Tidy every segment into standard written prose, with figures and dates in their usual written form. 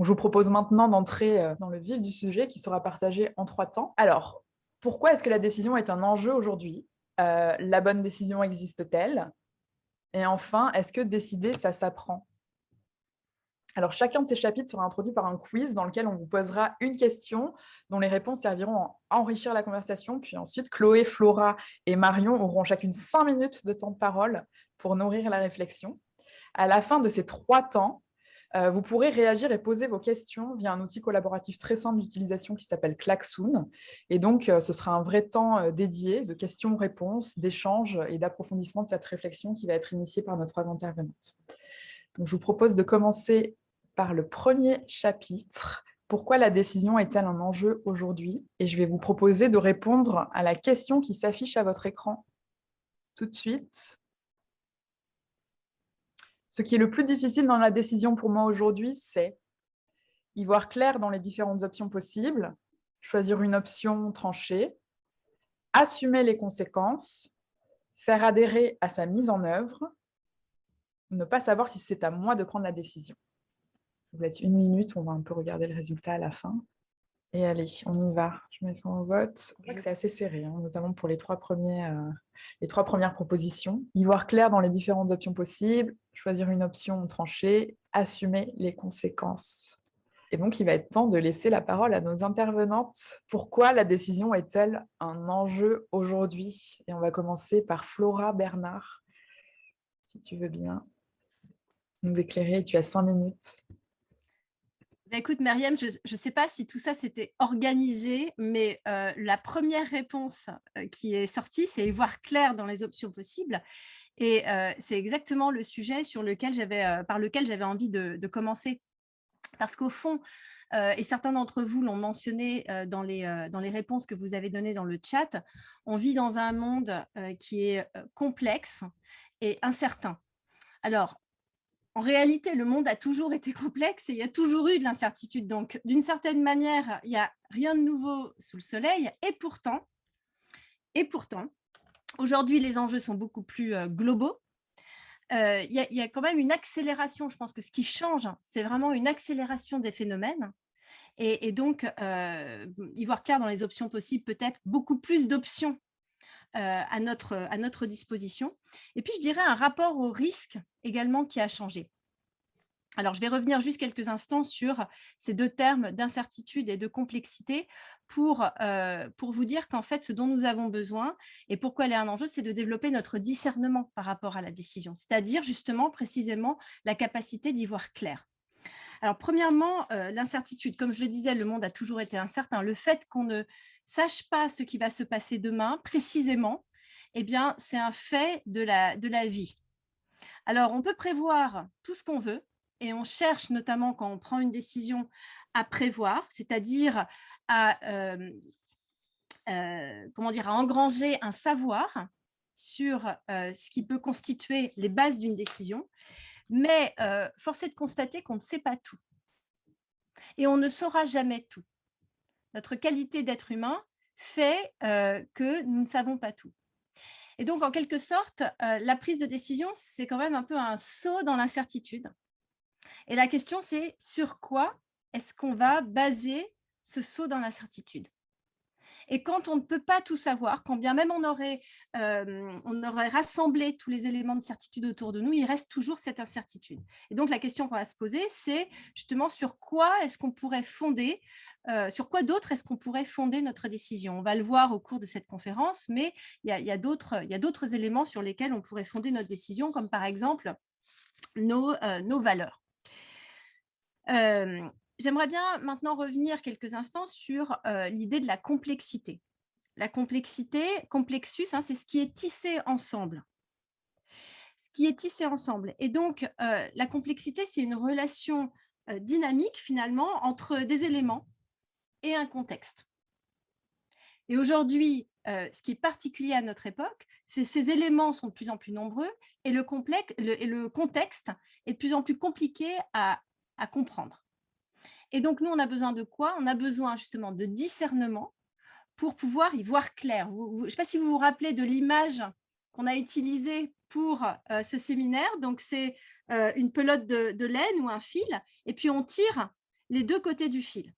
Donc, je vous propose maintenant d'entrer dans le vif du sujet qui sera partagé en 3 temps. Alors, pourquoi est-ce que la décision est un enjeu aujourd'hui? La bonne décision existe-t-elle? Et enfin, est-ce que décider, ça s'apprend? Alors, chacun de ces chapitres sera introduit par un quiz dans lequel on vous posera une question dont les réponses serviront à enrichir la conversation. Puis ensuite, Chloé, Flora et Marion auront chacune 5 minutes de temps de parole pour nourrir la réflexion. À la fin de ces 3 temps, vous pourrez réagir et poser vos questions via un outil collaboratif très simple d'utilisation qui s'appelle Klaxoon. Et donc, ce sera un vrai temps dédié de questions-réponses, d'échanges et d'approfondissement de cette réflexion qui va être initiée par nos 3 intervenantes. Donc, je vous propose de commencer par le premier chapitre. Pourquoi la décision est-elle un enjeu aujourd'hui? Et je vais vous proposer de répondre à la question qui s'affiche à votre écran tout de suite. Ce qui est le plus difficile dans la décision pour moi aujourd'hui, c'est y voir clair dans les différentes options possibles, choisir une option tranchée, assumer les conséquences, faire adhérer à sa mise en œuvre, ne pas savoir si c'est à moi de prendre la décision. Je vous laisse 1 minute, on va un peu regarder le résultat à la fin. Et allez, on y va. Je mets fin au vote. Je crois que c'est assez serré, notamment pour les 3 premières propositions. Y voir clair dans les différentes options possibles, choisir une option tranchée, assumer les conséquences. Et donc, il va être temps de laisser la parole à nos intervenantes. Pourquoi la décision est-elle un enjeu aujourd'hui? Et on va commencer par Flora Bernard, si tu veux bien nous éclairer. Tu as 5 minutes. Écoute, Myriam, je ne sais pas si tout ça s'était organisé, mais la première réponse qui est sortie, c'est y voir clair dans les options possibles. Et c'est exactement le sujet par lequel j'avais envie de commencer. Parce qu'au fond, et certains d'entre vous l'ont mentionné dans les réponses que vous avez données dans le chat, on vit dans un monde qui est complexe et incertain. Alors, en réalité, le monde a toujours été complexe et il y a toujours eu de l'incertitude. Donc, d'une certaine manière, il n'y a rien de nouveau sous le soleil. Et pourtant, aujourd'hui, les enjeux sont beaucoup plus globaux. Il y a quand même une accélération. Je pense que ce qui change, c'est vraiment une accélération des phénomènes. Et donc, y voir clair dans les options possibles, peut-être beaucoup plus d'options à notre disposition. Et puis, je dirais un rapport au risque également qui a changé. Alors, je vais revenir juste quelques instants sur ces 2 termes d'incertitude et de complexité pour vous dire qu'en fait, ce dont nous avons besoin et pourquoi elle est un enjeu, c'est de développer notre discernement par rapport à la décision, c'est-à-dire justement, précisément, la capacité d'y voir clair. Alors, premièrement, l'incertitude. Comme je le disais, le monde a toujours été incertain. Le fait qu'on ne sache pas ce qui va se passer demain, précisément, eh bien, c'est un fait de la vie. Alors, on peut prévoir tout ce qu'on veut et on cherche notamment quand on prend une décision à prévoir, c'est-à-dire à engranger un savoir sur ce qui peut constituer les bases d'une décision. Mais force est de constater qu'on ne sait pas tout et on ne saura jamais tout. Notre qualité d'être humain fait que nous ne savons pas tout. Et donc, en quelque sorte, la prise de décision, c'est quand même un peu un saut dans l'incertitude. Et la question, c'est sur quoi est-ce qu'on va baser ce saut dans l'incertitude? Et quand on ne peut pas tout savoir, quand bien même on aurait rassemblé tous les éléments de certitude autour de nous, il reste toujours cette incertitude. Et donc, la question qu'on va se poser, c'est justement sur quoi est-ce qu'on pourrait fonder, sur quoi d'autre est-ce qu'on pourrait fonder notre décision? On va le voir au cours de cette conférence, mais il y a d'autres éléments sur lesquels on pourrait fonder notre décision, comme par exemple nos valeurs. J'aimerais bien maintenant revenir quelques instants sur l'idée de la complexité. La complexité, complexus, c'est ce qui est tissé ensemble. Ce qui est tissé ensemble. Et donc, la complexité, c'est une relation dynamique finalement entre des éléments et un contexte. Et aujourd'hui, ce qui est particulier à notre époque, c'est que ces éléments sont de plus en plus nombreux et le contexte est de plus en plus compliqué à comprendre. Et donc, nous, on a besoin de quoi? On a besoin justement de discernement pour pouvoir y voir clair. Je ne sais pas si vous vous rappelez de l'image qu'on a utilisée pour ce séminaire. Donc, c'est une pelote de laine ou un fil, et puis on tire les deux côtés du fil.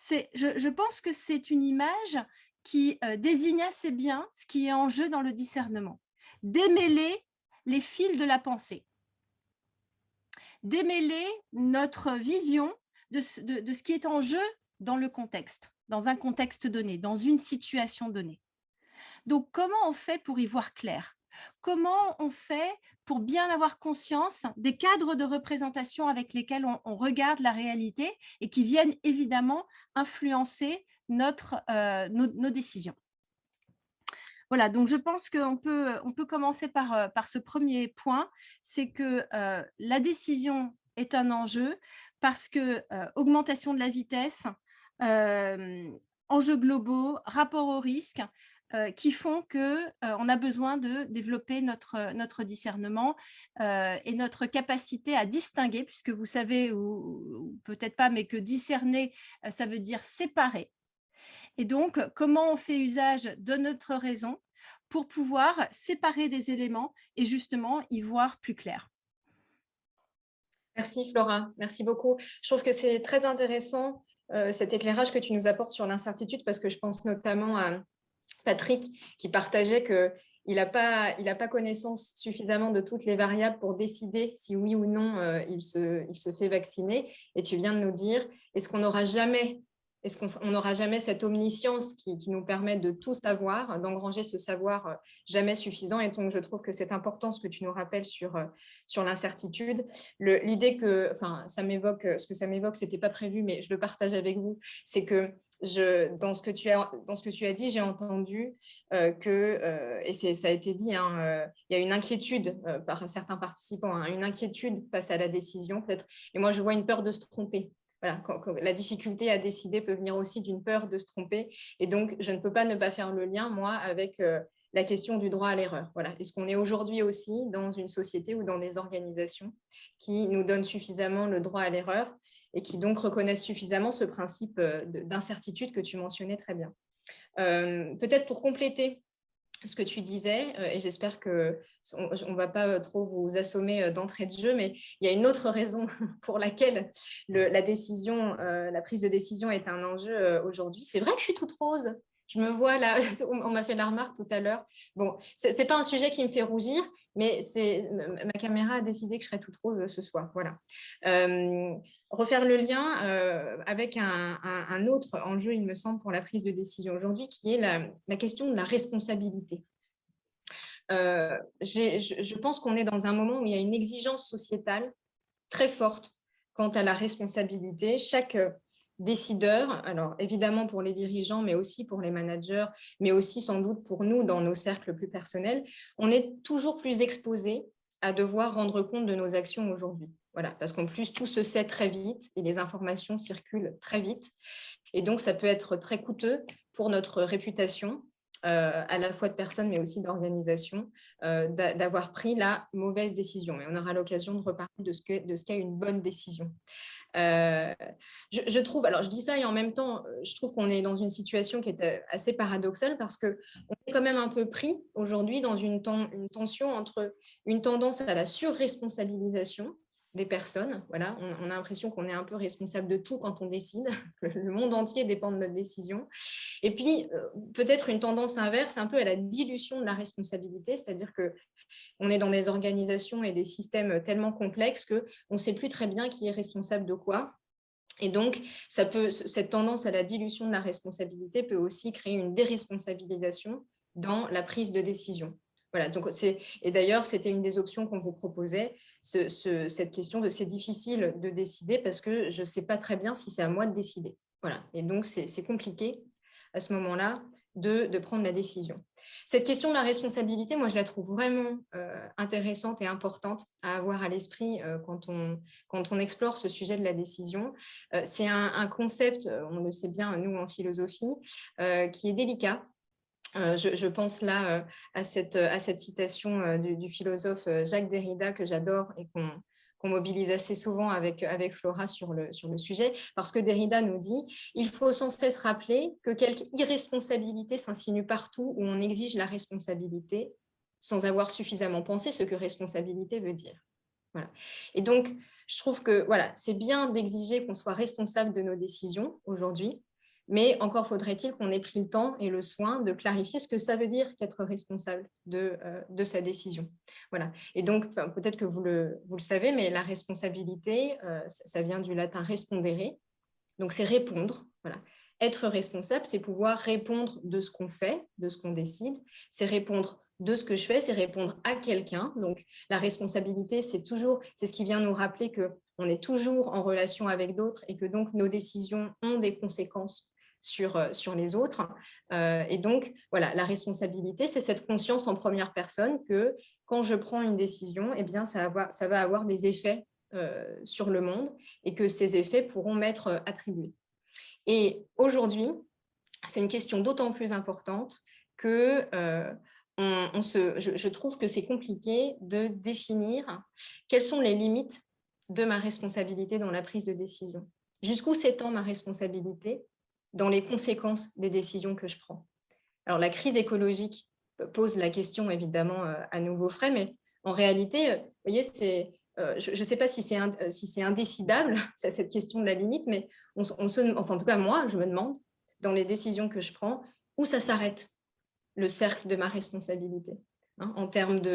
Je pense que c'est une image qui désigne assez bien ce qui est en jeu dans le discernement. Démêler les fils de la pensée. Démêler notre vision de ce qui est en jeu dans le contexte, dans un contexte donné, dans une situation donnée. Donc, comment on fait pour y voir clair? Comment on fait pour bien avoir conscience des cadres de représentation avec lesquels on regarde la réalité et qui viennent évidemment influencer nos décisions? Voilà, donc je pense qu'on peut commencer par ce premier point, c'est que la décision est un enjeu parce que augmentation de la vitesse, enjeux globaux, rapport au risque, qui font qu'on a besoin de développer notre discernement et notre capacité à distinguer, puisque vous savez, ou peut-être pas, mais que discerner, ça veut dire séparer. Et donc, comment on fait usage de notre raison pour pouvoir séparer des éléments et justement y voir plus clair. Merci Flora, merci beaucoup. Je trouve que c'est très intéressant cet éclairage que tu nous apportes sur l'incertitude, parce que je pense notamment à Patrick qui partageait qu'il n'a pas connaissance suffisamment de toutes les variables pour décider si oui ou non il se fait vacciner. Et tu viens de nous dire, est-ce qu'on n'aura jamais cette omniscience qui nous permet de tout savoir, d'engranger ce savoir jamais suffisant? Et donc, je trouve que c'est important ce que tu nous rappelles sur l'incertitude. L'idée ce que ça m'évoque, ce n'était pas prévu, mais je le partage avec vous, c'est que dans ce que tu as dit, j'ai entendu et ça a été dit, il y a une inquiétude par certains participants, une inquiétude face à la décision peut-être. Et moi, je vois une peur de se tromper. Voilà, quand la difficulté à décider peut venir aussi d'une peur de se tromper. Et donc, je ne peux pas ne pas faire le lien, moi, avec la question du droit à l'erreur. Voilà. Est-ce qu'on est aujourd'hui aussi dans une société ou dans des organisations qui nous donnent suffisamment le droit à l'erreur et qui donc reconnaissent suffisamment ce principe d'incertitude que tu mentionnais très bien? Peut-être pour compléter ce que tu disais, et j'espère qu'on ne va pas trop vous assommer d'entrée de jeu, mais il y a une autre raison pour laquelle la prise de décision est un enjeu aujourd'hui. C'est vrai que je suis toute rose. Je me vois là, on m'a fait la remarque tout à l'heure. Bon, ce n'est pas un sujet qui me fait rougir, mais ma caméra a décidé que je serais toute rose ce soir. Voilà. Refaire le lien avec un autre enjeu, il me semble, pour la prise de décision aujourd'hui, qui est la question de la responsabilité. Je pense qu'on est dans un moment où il y a une exigence sociétale très forte quant à la responsabilité. Chaque décideur, alors évidemment pour les dirigeants, mais aussi pour les managers, mais aussi sans doute pour nous dans nos cercles plus personnels, on est toujours plus exposé à devoir rendre compte de nos actions aujourd'hui. Voilà, parce qu'en plus, tout se sait très vite et les informations circulent très vite. Et donc, ça peut être très coûteux pour notre réputation, à la fois de personnes, mais aussi d'organisations, d'avoir pris la mauvaise décision. Et on aura l'occasion de reparler de ce qu'est une bonne décision. Je trouve, alors je dis ça et en même temps, je trouve qu'on est dans une situation qui est assez paradoxale parce qu'on est quand même un peu pris aujourd'hui dans une tension entre une tendance à la surresponsabilisation des personnes. Voilà, on a l'impression qu'on est un peu responsable de tout quand on décide. Le monde entier dépend de notre décision. Et puis, peut-être une tendance inverse, un peu à la dilution de la responsabilité, c'est-à-dire qu'on est dans des organisations et des systèmes tellement complexes qu'on ne sait plus très bien qui est responsable de quoi. Et donc, cette tendance à la dilution de la responsabilité peut aussi créer une déresponsabilisation dans la prise de décision. Voilà, donc et d'ailleurs, c'était une des options qu'on vous proposait, cette question de c'est difficile de décider parce que je ne sais pas très bien si c'est à moi de décider. Voilà, et donc c'est compliqué à ce moment-là de prendre la décision. Cette question de la responsabilité, moi, je la trouve vraiment intéressante et importante à avoir à l'esprit quand on explore ce sujet de la décision. C'est un concept, on le sait bien, nous, en philosophie, qui est délicat. Je pense là à cette citation du philosophe Jacques Derrida que j'adore et qu'on mobilise assez souvent avec Flora sur le sujet, parce que Derrida nous dit « Il faut sans cesse rappeler que quelque irresponsabilité s'insinue partout où on exige la responsabilité sans avoir suffisamment pensé ce que responsabilité veut dire. » Voilà. Et donc, je trouve que voilà, c'est bien d'exiger qu'on soit responsable de nos décisions aujourd'hui, mais encore faudrait-il qu'on ait pris le temps et le soin de clarifier ce que ça veut dire qu'être responsable de sa décision. Voilà. Et donc, peut-être que vous le savez, mais la responsabilité, ça vient du latin respondere. Donc, c'est répondre. Voilà. Être responsable, c'est pouvoir répondre de ce qu'on fait, de ce qu'on décide. C'est répondre de ce que je fais, c'est répondre à quelqu'un. Donc, la responsabilité, c'est ce qui vient nous rappeler qu'on est toujours en relation avec d'autres et que donc nos décisions ont des conséquences sur les autres. Et donc, voilà, la responsabilité, c'est cette conscience en première personne que quand je prends une décision, eh bien, ça va avoir des effets sur le monde et que ces effets pourront m'être attribués. Et aujourd'hui, c'est une question d'autant plus importante que je trouve que c'est compliqué de définir quelles sont les limites de ma responsabilité dans la prise de décision. Jusqu'où s'étend ma responsabilité dans les conséquences des décisions que je prends. Alors, la crise écologique pose la question, évidemment, à nouveau frais, mais en réalité, vous voyez, je ne sais pas si c'est indécidable, c'est cette question de la limite, mais enfin, en tout cas, moi, je me demande, dans les décisions que je prends, où ça s'arrête le cercle de ma responsabilité, hein,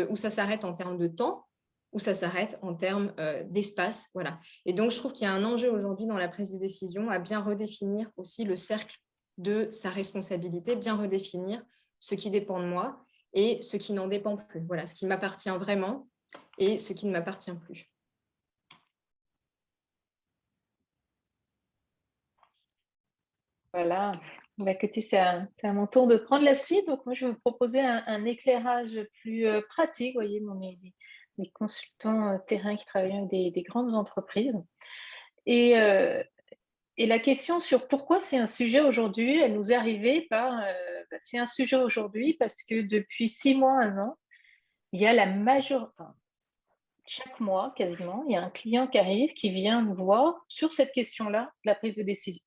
où ça s'arrête en termes de temps, où ça s'arrête en termes d'espace. Voilà. Et donc, je trouve qu'il y a un enjeu aujourd'hui dans la prise de décision à bien redéfinir aussi le cercle de sa responsabilité, bien redéfinir ce qui dépend de moi et ce qui n'en dépend plus. Voilà, ce qui m'appartient vraiment et ce qui ne m'appartient plus. Voilà. Bah, écoutez, c'est à mon tour de prendre la suite. Donc, moi, je vais vous proposer un éclairage plus pratique. Vous voyez, on est des consultants terrain qui travaillent avec des grandes entreprises. Et la question sur pourquoi c'est un sujet aujourd'hui, elle nous est arrivée c'est un sujet aujourd'hui parce que depuis 6 mois, 1 an, il y a chaque mois quasiment, il y a un client qui arrive, qui vient nous voir sur cette question-là de la prise de décision,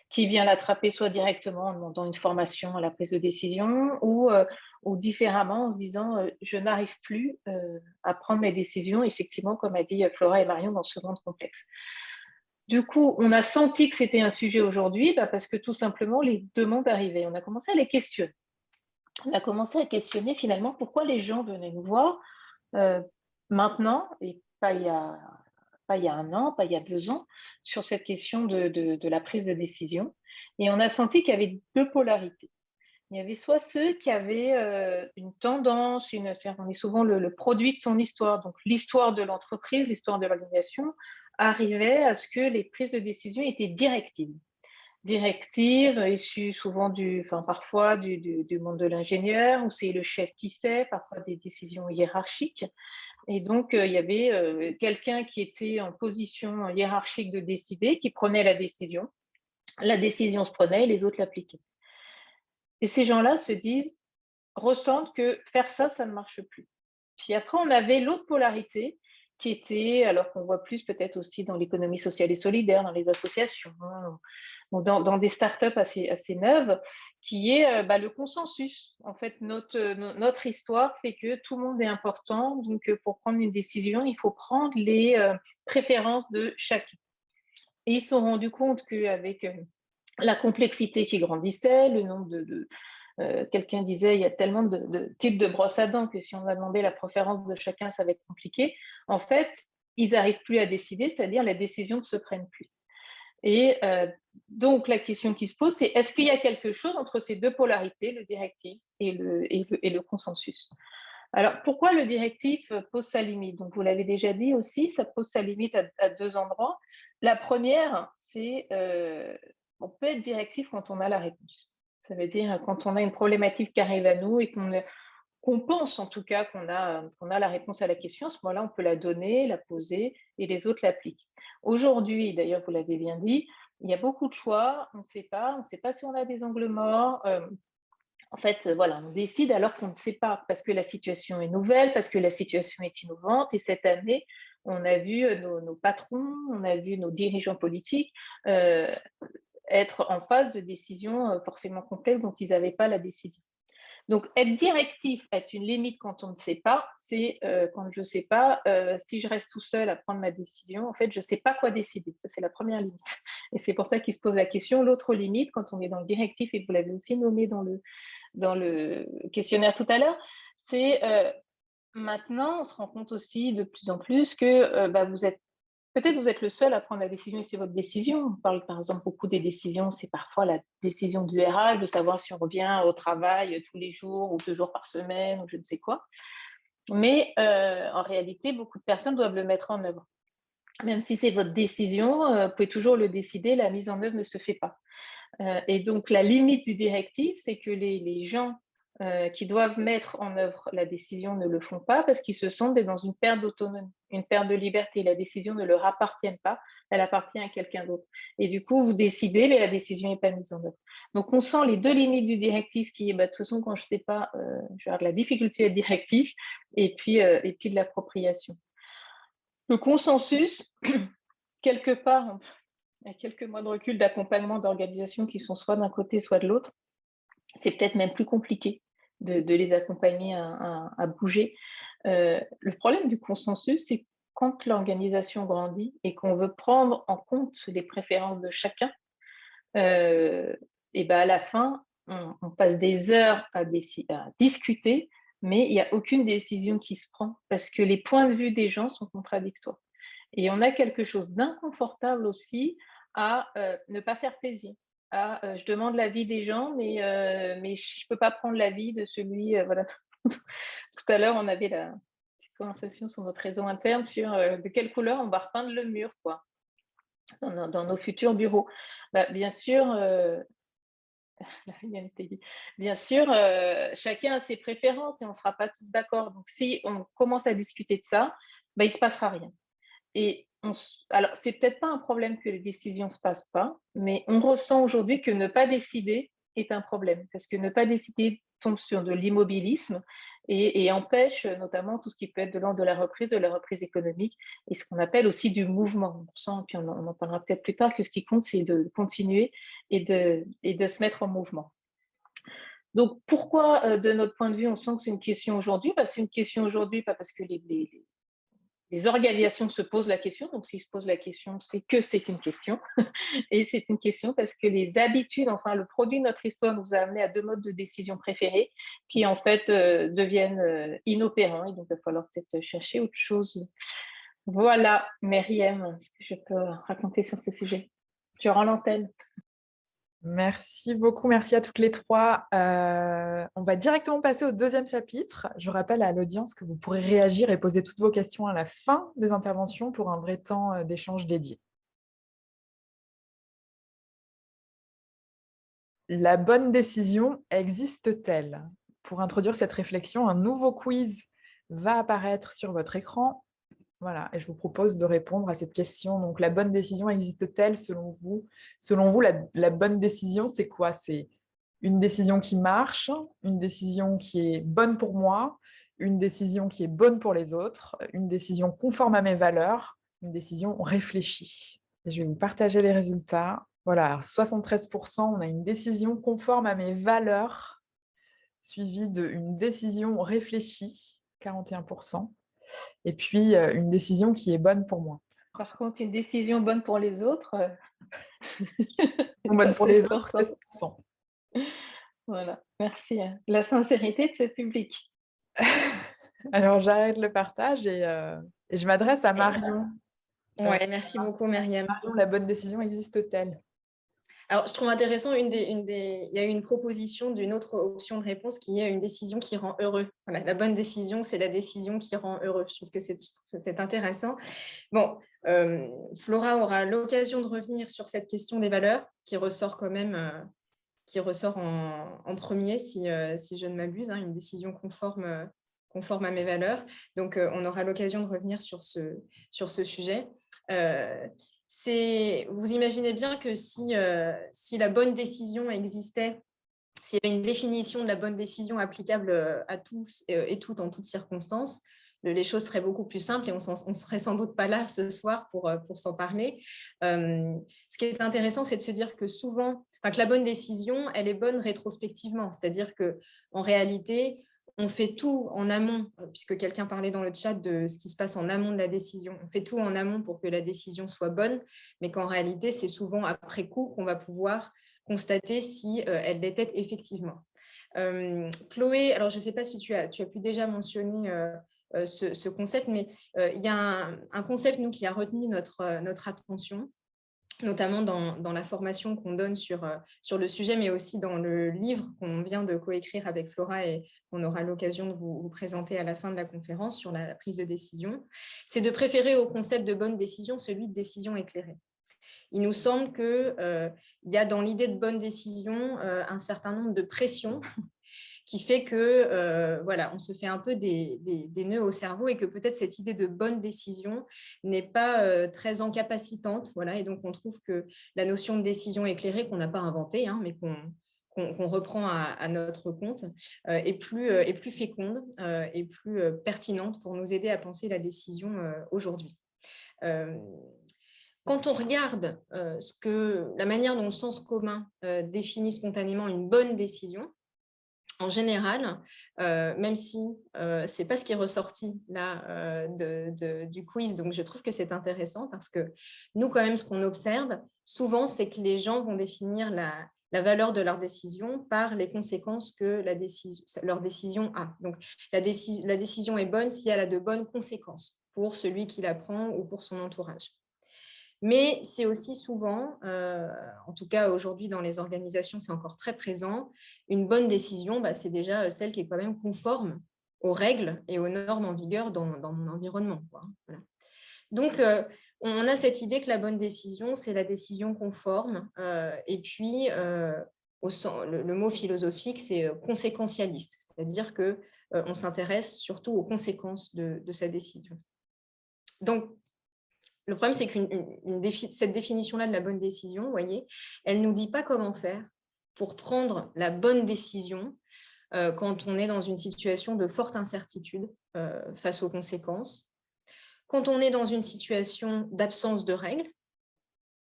qui vient l'attraper soit directement en demandant une formation à la prise de décision ou différemment en se disant je n'arrive plus à prendre mes décisions, effectivement, comme a dit Flora et Marion, dans ce monde complexe. Du coup, on a senti que c'était un sujet aujourd'hui parce que tout simplement, les demandes arrivaient. On a commencé à les questionner. On a commencé à questionner finalement pourquoi les gens venaient nous voir maintenant et pas il y a 1 an, pas il y a 2 ans, sur cette question de la prise de décision. Et on a senti qu'il y avait 2 polarités. Il y avait soit ceux qui avaient une tendance, on est souvent le produit de son histoire, donc l'histoire de l'entreprise, l'histoire de l'organisation, arrivait à ce que les prises de décision étaient directives. Directives issues souvent parfois du monde de l'ingénieur, où c'est le chef qui sait, parfois des décisions hiérarchiques. Et donc, il y avait quelqu'un qui était en position hiérarchique de décider, qui prenait la décision. La décision se prenait et les autres l'appliquaient. Et ces gens-là ressentent que faire ça, ça ne marche plus. Puis après, on avait l'autre polarité qui était, alors qu'on voit plus peut-être aussi dans l'économie sociale et solidaire, dans les associations, ou dans des startups assez neuves, qui est le consensus. En fait, notre histoire fait que tout le monde est important. Donc, pour prendre une décision, il faut prendre les préférences de chacun. Et ils se sont rendus compte qu'avec la complexité qui grandissait, le nombre quelqu'un disait, il y a tellement de types de brosses à dents que si on va demander la préférence de chacun, ça va être compliqué. En fait, ils n'arrivent plus à décider, c'est-à-dire la décision ne se prenne plus. Et donc, la question qui se pose, c'est est-ce qu'il y a quelque chose entre ces 2 polarités, le directif et le consensus? Alors, pourquoi le directif pose sa limite? Donc, vous l'avez déjà dit aussi, ça pose sa limite à 2 endroits. La première, c'est on peut être directif quand on a la réponse. Ça veut dire quand on a une problématique qui arrive à nous et qu'on pense en tout cas qu'on a la réponse à la question, à ce moment-là, on peut la donner, la poser et les autres l'appliquent. Aujourd'hui, d'ailleurs, vous l'avez bien dit, il y a beaucoup de choix, on ne sait pas si on a des angles morts. En fait, voilà, on décide alors qu'on ne sait pas, parce que la situation est nouvelle, parce que la situation est innovante. Et cette année, on a vu nos patrons, on a vu nos dirigeants politiques être en phase de décisions forcément complexes dont ils n'avaient pas la décision. Donc, être directif, être une limite quand on ne sait pas, c'est quand je ne sais pas, si je reste tout seul à prendre ma décision, en fait, je ne sais pas quoi décider. Ça, c'est la première limite. Et c'est pour ça qu'il se pose la question. L'autre limite, quand on est dans le directif, et vous l'avez aussi nommé dans le questionnaire tout à l'heure, c'est maintenant, on se rend compte aussi de plus en plus que peut-être vous êtes le seul à prendre la décision et c'est votre décision. On parle par exemple beaucoup des décisions, c'est parfois la décision du RH de savoir si on revient au travail tous les jours ou 2 jours par semaine ou je ne sais quoi. Mais en réalité, beaucoup de personnes doivent le mettre en œuvre. Même si c'est votre décision, vous pouvez toujours le décider, la mise en œuvre ne se fait pas. Et donc, la limite du directif, c'est que les gens qui doivent mettre en œuvre la décision ne le font pas parce qu'ils se sentent dans une perte d'autonomie, une perte de liberté. La décision ne leur appartient pas, elle appartient à quelqu'un d'autre. Et du coup, vous décidez, mais la décision n'est pas mise en œuvre. Donc, on sent les 2 limites du directif qui est, de toute façon, quand je ne sais pas, je vais avoir de la difficulté à être directif et puis de l'appropriation. Le consensus, quelque part, il y a quelques mois de recul d'accompagnement d'organisations qui sont soit d'un côté, soit de l'autre. C'est peut-être même plus compliqué de les accompagner à bouger. Le problème du consensus, c'est quand l'organisation grandit et qu'on veut prendre en compte les préférences de chacun, et à la fin, on passe des heures à discuter, mais il n'y a aucune décision qui se prend parce que les points de vue des gens sont contradictoires. Et on a quelque chose d'inconfortable aussi à ne pas faire plaisir. Je demande l'avis des gens, mais je ne peux pas prendre l'avis de celui. Voilà. Tout à l'heure, on avait la petite conversation sur notre réseau interne sur de quelle couleur on va repeindre le mur, quoi, dans nos futurs bureaux. Bien sûr, bien sûr, chacun a ses préférences et on ne sera pas tous d'accord. Donc, si on commence à discuter de ça, il ne se passera rien. Et alors, c'est peut-être pas un problème que les décisions ne se passent pas, mais on ressent aujourd'hui que ne pas décider est un problème, parce que ne pas décider tombe sur de l'immobilisme et empêche notamment tout ce qui peut être de l'ordre de la reprise économique, et ce qu'on appelle aussi du mouvement. On sent, puis on en parlera peut-être plus tard, que ce qui compte, c'est de continuer et de se mettre en mouvement. Donc, pourquoi, de notre point de vue, on sent que c'est une question aujourd'hui? C'est une question aujourd'hui, pas parce que les organisations se posent la question. Donc, s'ils se posent la question, c'est que c'est une question. Et c'est une question parce que les habitudes, enfin, le produit de notre histoire nous a amené à 2 modes de décision préférés qui, en fait, deviennent inopérants. Et donc, il va falloir peut-être chercher autre chose. Voilà, Myriam, ce que je peux raconter sur ce sujet. Je rends l'antenne. Merci beaucoup, merci à toutes les 3. On va directement passer au 2e chapitre. Je rappelle à l'audience que vous pourrez réagir et poser toutes vos questions à la fin des interventions pour un vrai temps d'échange dédié. La bonne décision existe-t-elle? Pour introduire cette réflexion, un nouveau quiz va apparaître sur votre écran. Voilà, et je vous propose de répondre à cette question. Donc, la bonne décision existe-t-elle selon vous? Selon vous, la bonne décision, c'est quoi? C'est une décision qui marche, une décision qui est bonne pour moi, une décision qui est bonne pour les autres, une décision conforme à mes valeurs, une décision réfléchie. Et je vais vous partager les résultats. Voilà, alors 73%, on a une décision conforme à mes valeurs, suivie d'une décision réfléchie, 41%. Et puis, une décision qui est bonne pour moi. Par contre, une décision bonne pour les autres, Bonne pour les autres, 16%. Voilà, merci. La sincérité de ce public. Alors, j'arrête le partage et je m'adresse à Marion. Ouais, merci beaucoup, Myriam. Marion, la bonne décision existe-t-elle? Alors, je trouve intéressant, il y a eu une proposition d'une autre option de réponse qui est une décision qui rend heureux. Voilà, la bonne décision, c'est la décision qui rend heureux. Je trouve que c'est intéressant. Bon, Flora aura l'occasion de revenir sur cette question des valeurs qui ressort quand même, qui ressort en premier, si je ne m'abuse, hein, une décision conforme à mes valeurs. Donc, on aura l'occasion de revenir sur ce sujet. Vous imaginez bien que si la bonne décision existait, s'il y avait une définition de la bonne décision applicable à tous et toutes en toutes circonstances, les choses seraient beaucoup plus simples et on ne serait sans doute pas là ce soir pour s'en parler. Ce qui est intéressant, c'est de se dire que souvent, que la bonne décision, elle est bonne rétrospectivement. C'est-à-dire qu'en réalité, on fait tout en amont, puisque quelqu'un parlait dans le chat de ce qui se passe en amont de la décision. On fait tout en amont pour que la décision soit bonne, mais qu'en réalité, c'est souvent après coup qu'on va pouvoir constater si elle l'était effectivement. Chloé, alors je ne sais pas si tu as pu déjà mentionner ce concept, mais il y a un concept nous, qui a retenu notre attention, notamment dans la formation qu'on donne sur le sujet, mais aussi dans le livre qu'on vient de coécrire avec Flora et qu'on aura l'occasion de vous présenter à la fin de la conférence sur la prise de décision, c'est de préférer au concept de bonne décision celui de décision éclairée. Il nous semble qu'il y a dans l'idée de bonne décision un certain nombre de pressions qui fait que voilà, on se fait un peu des nœuds au cerveau et que peut-être cette idée de bonne décision n'est pas très encapacitante. Voilà, et donc on trouve que la notion de décision éclairée, qu'on n'a pas inventée, hein, mais qu'on reprend à notre compte, est plus féconde et plus pertinente pour nous aider à penser la décision aujourd'hui. Quand on regarde la manière dont le sens commun définit spontanément une bonne décision, en général, même si ce n'est pas ce qui est ressorti là, du quiz, donc je trouve que c'est intéressant parce que nous, quand même, ce qu'on observe souvent, c'est que les gens vont définir la valeur de leur décision par les conséquences que leur décision a. Donc, la décision est bonne si elle a de bonnes conséquences pour celui qui la prend ou pour son entourage. Mais c'est aussi souvent, en tout cas aujourd'hui dans les organisations, c'est encore très présent, une bonne décision, c'est déjà celle qui est quand même conforme aux règles et aux normes en vigueur dans mon environnement, quoi. Voilà. Donc, on a cette idée que la bonne décision, c'est la décision conforme. Et puis, le mot philosophique, c'est conséquentialiste, c'est-à-dire qu'on s'intéresse surtout aux conséquences de sa décision. Donc, le problème, c'est que cette définition-là de la bonne décision, vous voyez, elle ne nous dit pas comment faire pour prendre la bonne décision quand on est dans une situation de forte incertitude face aux conséquences, quand on est dans une situation d'absence de règles,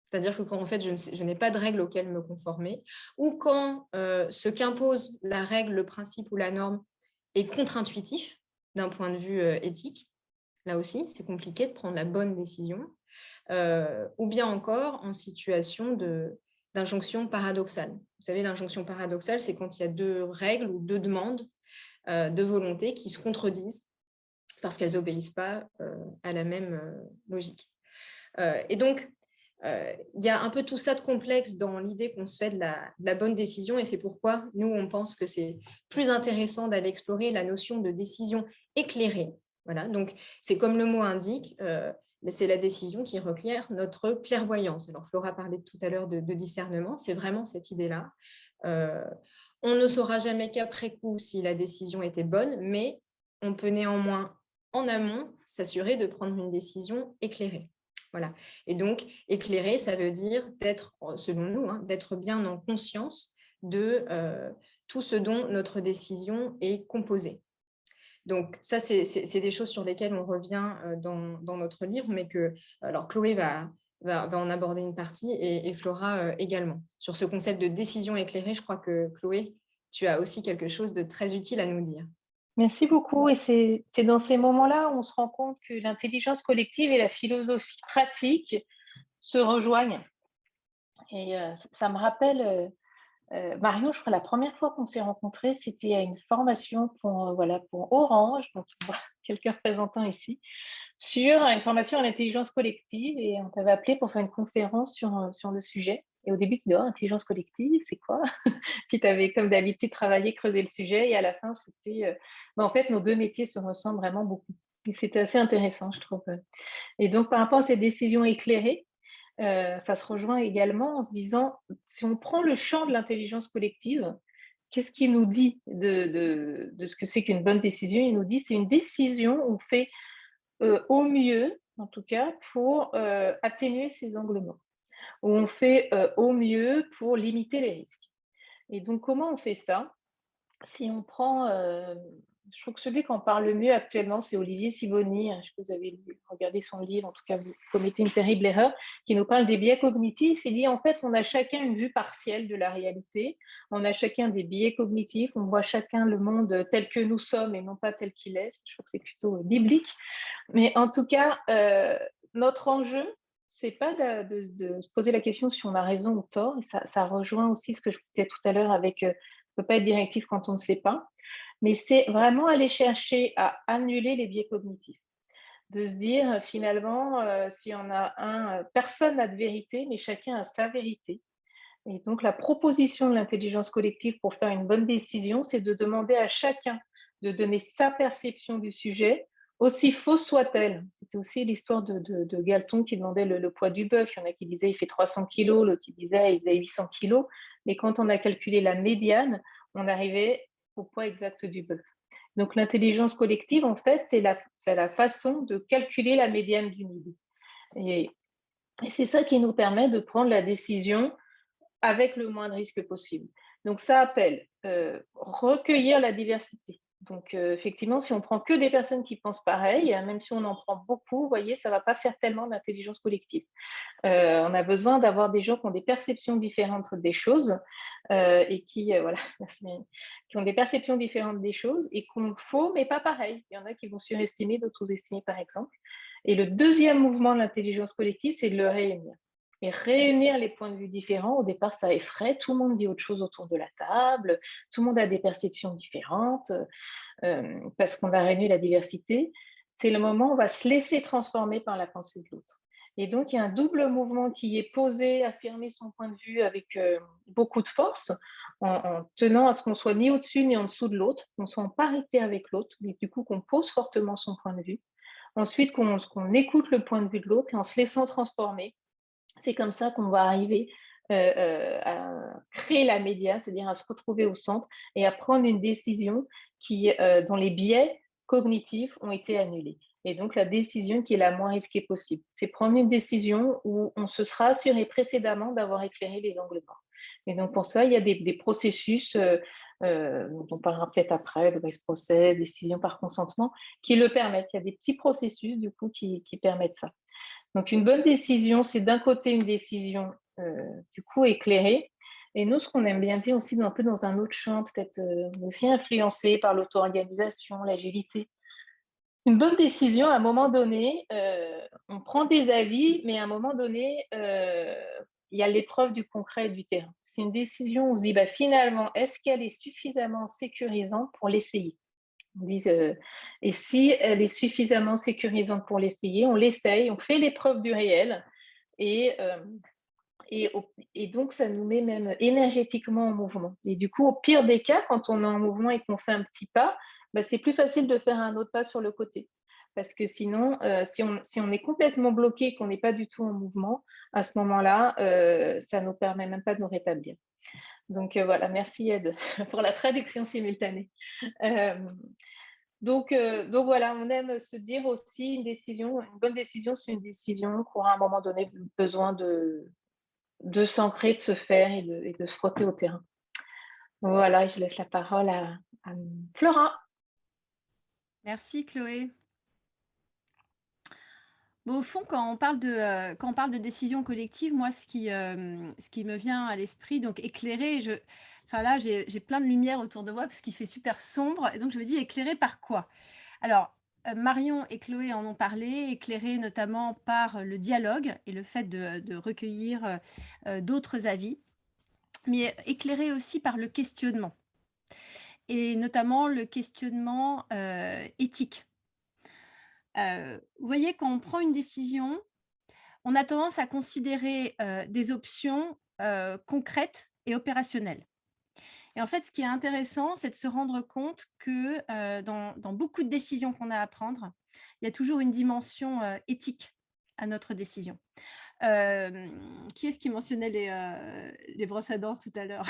c'est-à-dire que quand en fait je n'ai pas de règles auxquelles me conformer, ou quand ce qu'impose la règle, le principe ou la norme est contre-intuitif d'un point de vue éthique. Là aussi, c'est compliqué de prendre la bonne décision. Ou bien encore en situation d'injonction paradoxale. Vous savez, l'injonction paradoxale, c'est quand il y a deux règles ou deux demandes de volonté qui se contredisent parce qu'elles n'obéissent pas à la même logique. Et donc, il y a un peu tout ça de complexe dans l'idée qu'on se fait de la bonne décision, et c'est pourquoi nous, on pense que c'est plus intéressant d'aller explorer la notion de décision éclairée. Voilà, donc c'est comme le mot indique, c'est la décision qui requiert notre clairvoyance. Alors Flora parlait tout à l'heure de discernement, c'est vraiment cette idée-là. On ne saura jamais qu'après coup si la décision était bonne, mais on peut néanmoins en amont s'assurer de prendre une décision éclairée. Voilà. Et donc, éclairer, ça veut dire d'être, selon nous, d'être bien en conscience de tout ce dont notre décision est composée. Donc, ça, c'est des choses sur lesquelles on revient dans notre livre, mais que alors Chloé va en aborder une partie et Flora également. Sur ce concept de décision éclairée, je crois que Chloé, tu as aussi quelque chose de très utile à nous dire. Merci beaucoup. Et c'est dans ces moments-là où on se rend compte que l'intelligence collective et la philosophie pratique se rejoignent. Et ça me rappelle, Marion, je crois la première fois qu'on s'est rencontrés, c'était à une formation pour Orange, donc on voit quelqu'un représentant ici, sur une formation en intelligence collective, et on t'avait appelé pour faire une conférence sur le sujet. Et au début, tu disais, intelligence collective, c'est quoi? Puis tu avais, comme d'habitude, travaillé, creusé le sujet, et à la fin, c'était... en fait, nos deux métiers se ressemblent vraiment beaucoup. Et c'était assez intéressant, je trouve. Et donc, par rapport à ces décisions éclairées, ça se rejoint également en se disant, si on prend le champ de l'intelligence collective, qu'est-ce qu'il nous dit de ce que c'est qu'une bonne décision? Il nous dit c'est une décision où on fait au mieux, en tout cas, pour atténuer ses angles morts, où on fait au mieux pour limiter les risques. Et donc, comment on fait ça? Si on prend Je trouve que celui qui en parle le mieux actuellement, c'est Olivier Sibony. Je sais que vous avez regardé son livre, en tout cas, vous commettez une terrible erreur, qui nous parle des biais cognitifs. Il dit, en fait, on a chacun une vue partielle de la réalité. On a chacun des biais cognitifs. On voit chacun le monde tel que nous sommes et non pas tel qu'il est. Je trouve que c'est plutôt biblique. Mais en tout cas, notre enjeu, c'est pas de se poser la question si on a raison ou tort. Et ça rejoint aussi ce que je disais tout à l'heure avec ne peut pas être directif quand on ne sait pas. Mais c'est vraiment aller chercher à annuler les biais cognitifs. De se dire, finalement, si on a personne n'a de vérité, mais chacun a sa vérité. Et donc, la proposition de l'intelligence collective pour faire une bonne décision, c'est de demander à chacun de donner sa perception du sujet, aussi fausse soit-elle. C'était aussi l'histoire de Galton qui demandait le poids du bœuf. Il y en a qui disaient il fait 300 kilos, l'autre qui disait il faisait 800 kilos. Mais quand on a calculé la médiane, on arrivait au poids exact du bœuf. Donc, l'intelligence collective, en fait, c'est la façon de calculer la médiane d'une idée. Et c'est ça qui nous permet de prendre la décision avec le moins de risques possible. Donc, ça appelle recueillir la diversité. Donc, effectivement, si on prend que des personnes qui pensent pareil, même si on en prend beaucoup, vous voyez, ça ne va pas faire tellement d'intelligence collective. On a besoin d'avoir des gens qui ont des perceptions différentes des choses et voilà, qui ont des perceptions différentes des choses et qu'on faut, mais pas pareil. Il y en a qui vont surestimer, d'autres sous-estimer, par exemple. Et le deuxième mouvement de l'intelligence collective, c'est de le réunir. Et réunir les points de vue différents, au départ, ça effraie. Tout le monde dit autre chose autour de la table. Tout le monde a des perceptions différentes parce qu'on a réuni la diversité. C'est le moment où on va se laisser transformer par la pensée de l'autre. Et donc, il y a un double mouvement qui est posé, affirmer son point de vue avec beaucoup de force, en tenant à ce qu'on soit ni au-dessus ni en dessous de l'autre, qu'on soit en parité avec l'autre, et du coup qu'on pose fortement son point de vue. Ensuite, qu'on écoute le point de vue de l'autre et en se laissant transformer. C'est comme ça qu'on va arriver à créer la média, c'est-à-dire à se retrouver au centre et à prendre une décision dont les biais cognitifs ont été annulés. Et donc, la décision qui est la moins risquée possible. C'est prendre une décision où on se sera assuré précédemment d'avoir éclairé les angles morts. Et donc, pour ça, il y a des processus dont on parlera peut-être après, de race process, décision par consentement, qui le permettent. Il y a des petits processus, du coup, qui permettent ça. Donc, une bonne décision, c'est d'un côté une décision, du coup, éclairée. Et nous, ce qu'on aime bien dire aussi, un peu dans un autre champ, peut-être aussi influencé par l'auto-organisation, l'agilité. Une bonne décision, à un moment donné, on prend des avis, mais à un moment donné, il y a l'épreuve du concret et du terrain. C'est une décision où on se dit, finalement, est-ce qu'elle est suffisamment sécurisante pour l'essayer ? On dit, et si elle est suffisamment sécurisante pour l'essayer, on l'essaye, on fait l'épreuve du réel, et donc ça nous met même énergétiquement en mouvement. Et du coup, au pire des cas, quand on est en mouvement et qu'on fait un petit pas, c'est plus facile de faire un autre pas sur le côté. Parce que sinon, si on est complètement bloqué, qu'on n'est pas du tout en mouvement, à ce moment-là, ça ne nous permet même pas de nous rétablir. Donc voilà, merci Ed pour la traduction simultanée. Donc voilà, on aime se dire aussi une bonne décision, c'est une décision qui aura à un moment donné besoin de s'ancrer, de se faire et de se frotter au terrain. Voilà, je laisse la parole à Flora. Merci Chloé. Bon, au fond, quand on parle de décision collective, moi, ce qui me vient à l'esprit, donc éclairé, là, j'ai plein de lumière autour de moi parce qu'il fait super sombre. Et donc, je me dis, éclairé par quoi? Alors, Marion et Chloé en ont parlé, éclairé notamment par le dialogue et le fait de recueillir d'autres avis, mais éclairé aussi par le questionnement, et notamment le questionnement éthique. Vous voyez, quand on prend une décision, on a tendance à considérer des options concrètes et opérationnelles. Et en fait, ce qui est intéressant, c'est de se rendre compte que dans beaucoup de décisions qu'on a à prendre, il y a toujours une dimension éthique à notre décision. Qui est-ce qui mentionnait les brosses à dents tout à l'heure?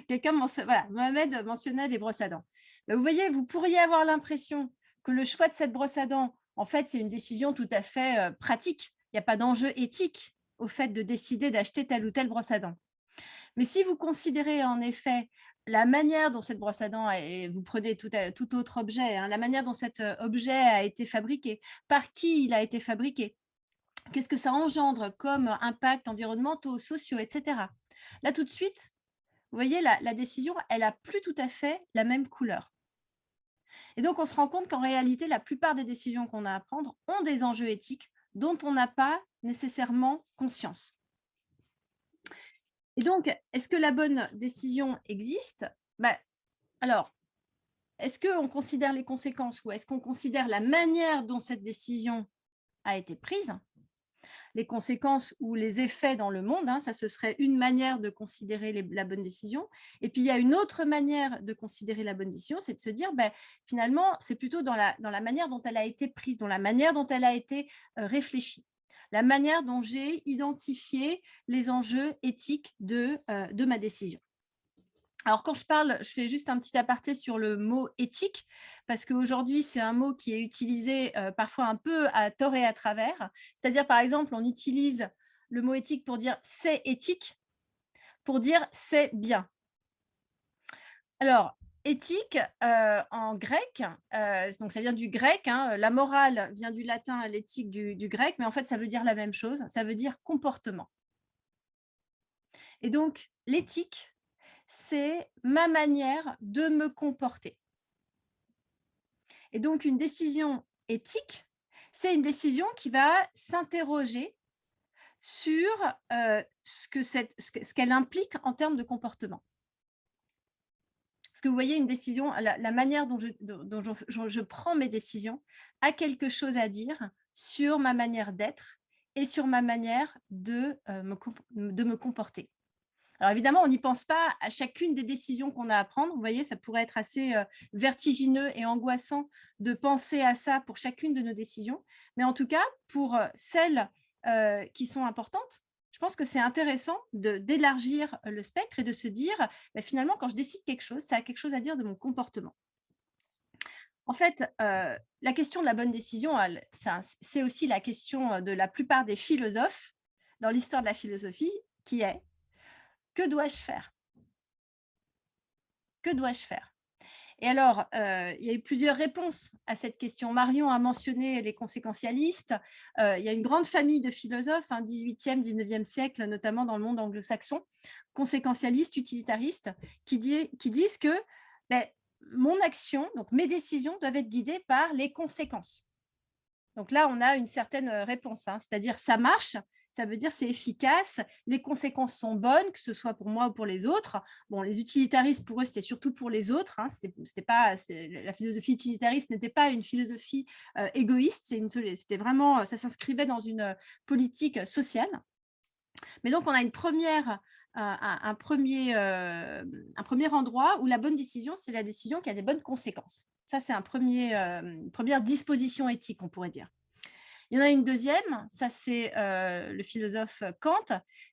Quelqu'un voilà, Mohamed mentionnait les brosses à dents. Vous voyez, vous pourriez avoir l'impression que le choix de cette brosse à dents, en fait, c'est une décision tout à fait pratique. Il n'y a pas d'enjeu éthique au fait de décider d'acheter telle ou telle brosse à dents. Mais si vous considérez en effet la manière dont cette brosse à dents, et vous prenez tout autre objet, hein, la manière dont cet objet a été fabriqué, par qui il a été fabriqué, qu'est-ce que ça engendre comme impact environnementaux, sociaux, etc. Là, tout de suite, vous voyez, la décision, elle n'a plus tout à fait la même couleur. Et donc, on se rend compte qu'en réalité, la plupart des décisions qu'on a à prendre ont des enjeux éthiques dont on n'a pas nécessairement conscience. Et donc, est-ce que la bonne décision existe? Alors, est-ce qu'on considère les conséquences ou est-ce qu'on considère la manière dont cette décision a été prise? Les conséquences ou les effets dans le monde, hein, ça, ce serait une manière de considérer la bonne décision. Et puis, il y a une autre manière de considérer la bonne décision, c'est de se dire, finalement, c'est plutôt dans la manière dont elle a été prise, dans la manière dont elle a été réfléchie, la manière dont j'ai identifié les enjeux éthiques de ma décision. Alors, quand je parle, je fais juste un petit aparté sur le mot éthique, parce qu'aujourd'hui, c'est un mot qui est utilisé parfois un peu à tort et à travers. C'est-à-dire, par exemple, on utilise le mot éthique pour dire c'est éthique, pour dire c'est bien. Alors, éthique, en grec, donc ça vient du grec, hein, la morale vient du latin, l'éthique du grec, mais en fait, ça veut dire la même chose, ça veut dire comportement. Et donc, l'éthique, c'est ma manière de me comporter. Et donc, une décision éthique, c'est une décision qui va s'interroger sur ce qu'elle implique en termes de comportement. Parce que vous voyez, une décision, la manière dont je prends mes décisions a quelque chose à dire sur ma manière d'être et sur ma manière de me comporter. Alors évidemment, on n'y pense pas à chacune des décisions qu'on a à prendre. Vous voyez, ça pourrait être assez vertigineux et angoissant de penser à ça pour chacune de nos décisions. Mais en tout cas, pour celles qui sont importantes, je pense que c'est intéressant d'élargir le spectre et de se dire, finalement, quand je décide quelque chose, ça a quelque chose à dire de mon comportement. En fait, la question de la bonne décision, c'est aussi la question de la plupart des philosophes dans l'histoire de la philosophie, qui est: que dois-je faire? Que dois-je faire? Et alors, il y a eu plusieurs réponses à cette question. Marion a mentionné les conséquentialistes. Il y a une grande famille de philosophes, 18e, 19e siècle, notamment dans le monde anglo-saxon, conséquentialistes, utilitaristes, qui disent que mon action, donc mes décisions, doivent être guidées par les conséquences. Donc là, on a une certaine réponse, c'est-à-dire ça marche. Ça veut dire c'est efficace, les conséquences sont bonnes, que ce soit pour moi ou pour les autres. Bon, les utilitaristes, pour eux, c'était surtout pour les autres. La philosophie utilitariste n'était pas une philosophie égoïste, c'était vraiment, ça s'inscrivait dans une politique sociale. Mais donc, on a un premier endroit où la bonne décision, c'est la décision qui a des bonnes conséquences. Ça, c'est une première disposition éthique, on pourrait dire. Il y en a une deuxième, ça c'est le philosophe Kant,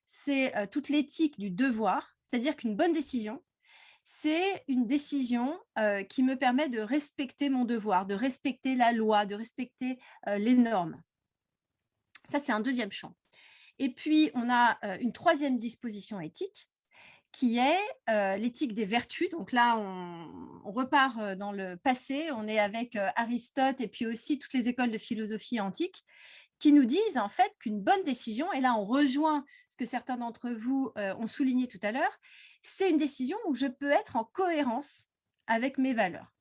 c'est toute l'éthique du devoir, c'est-à-dire qu'une bonne décision, c'est une décision qui me permet de respecter mon devoir, de respecter la loi, de respecter les normes. Ça, c'est un deuxième champ. Et puis, on a une troisième disposition éthique, qui est l'éthique des vertus. Donc là, on repart dans le passé, on est avec Aristote et puis aussi toutes les écoles de philosophie antique qui nous disent en fait qu'une bonne décision, et là on rejoint ce que certains d'entre vous ont souligné tout à l'heure, c'est une décision où je peux être en cohérence avec mes valeurs.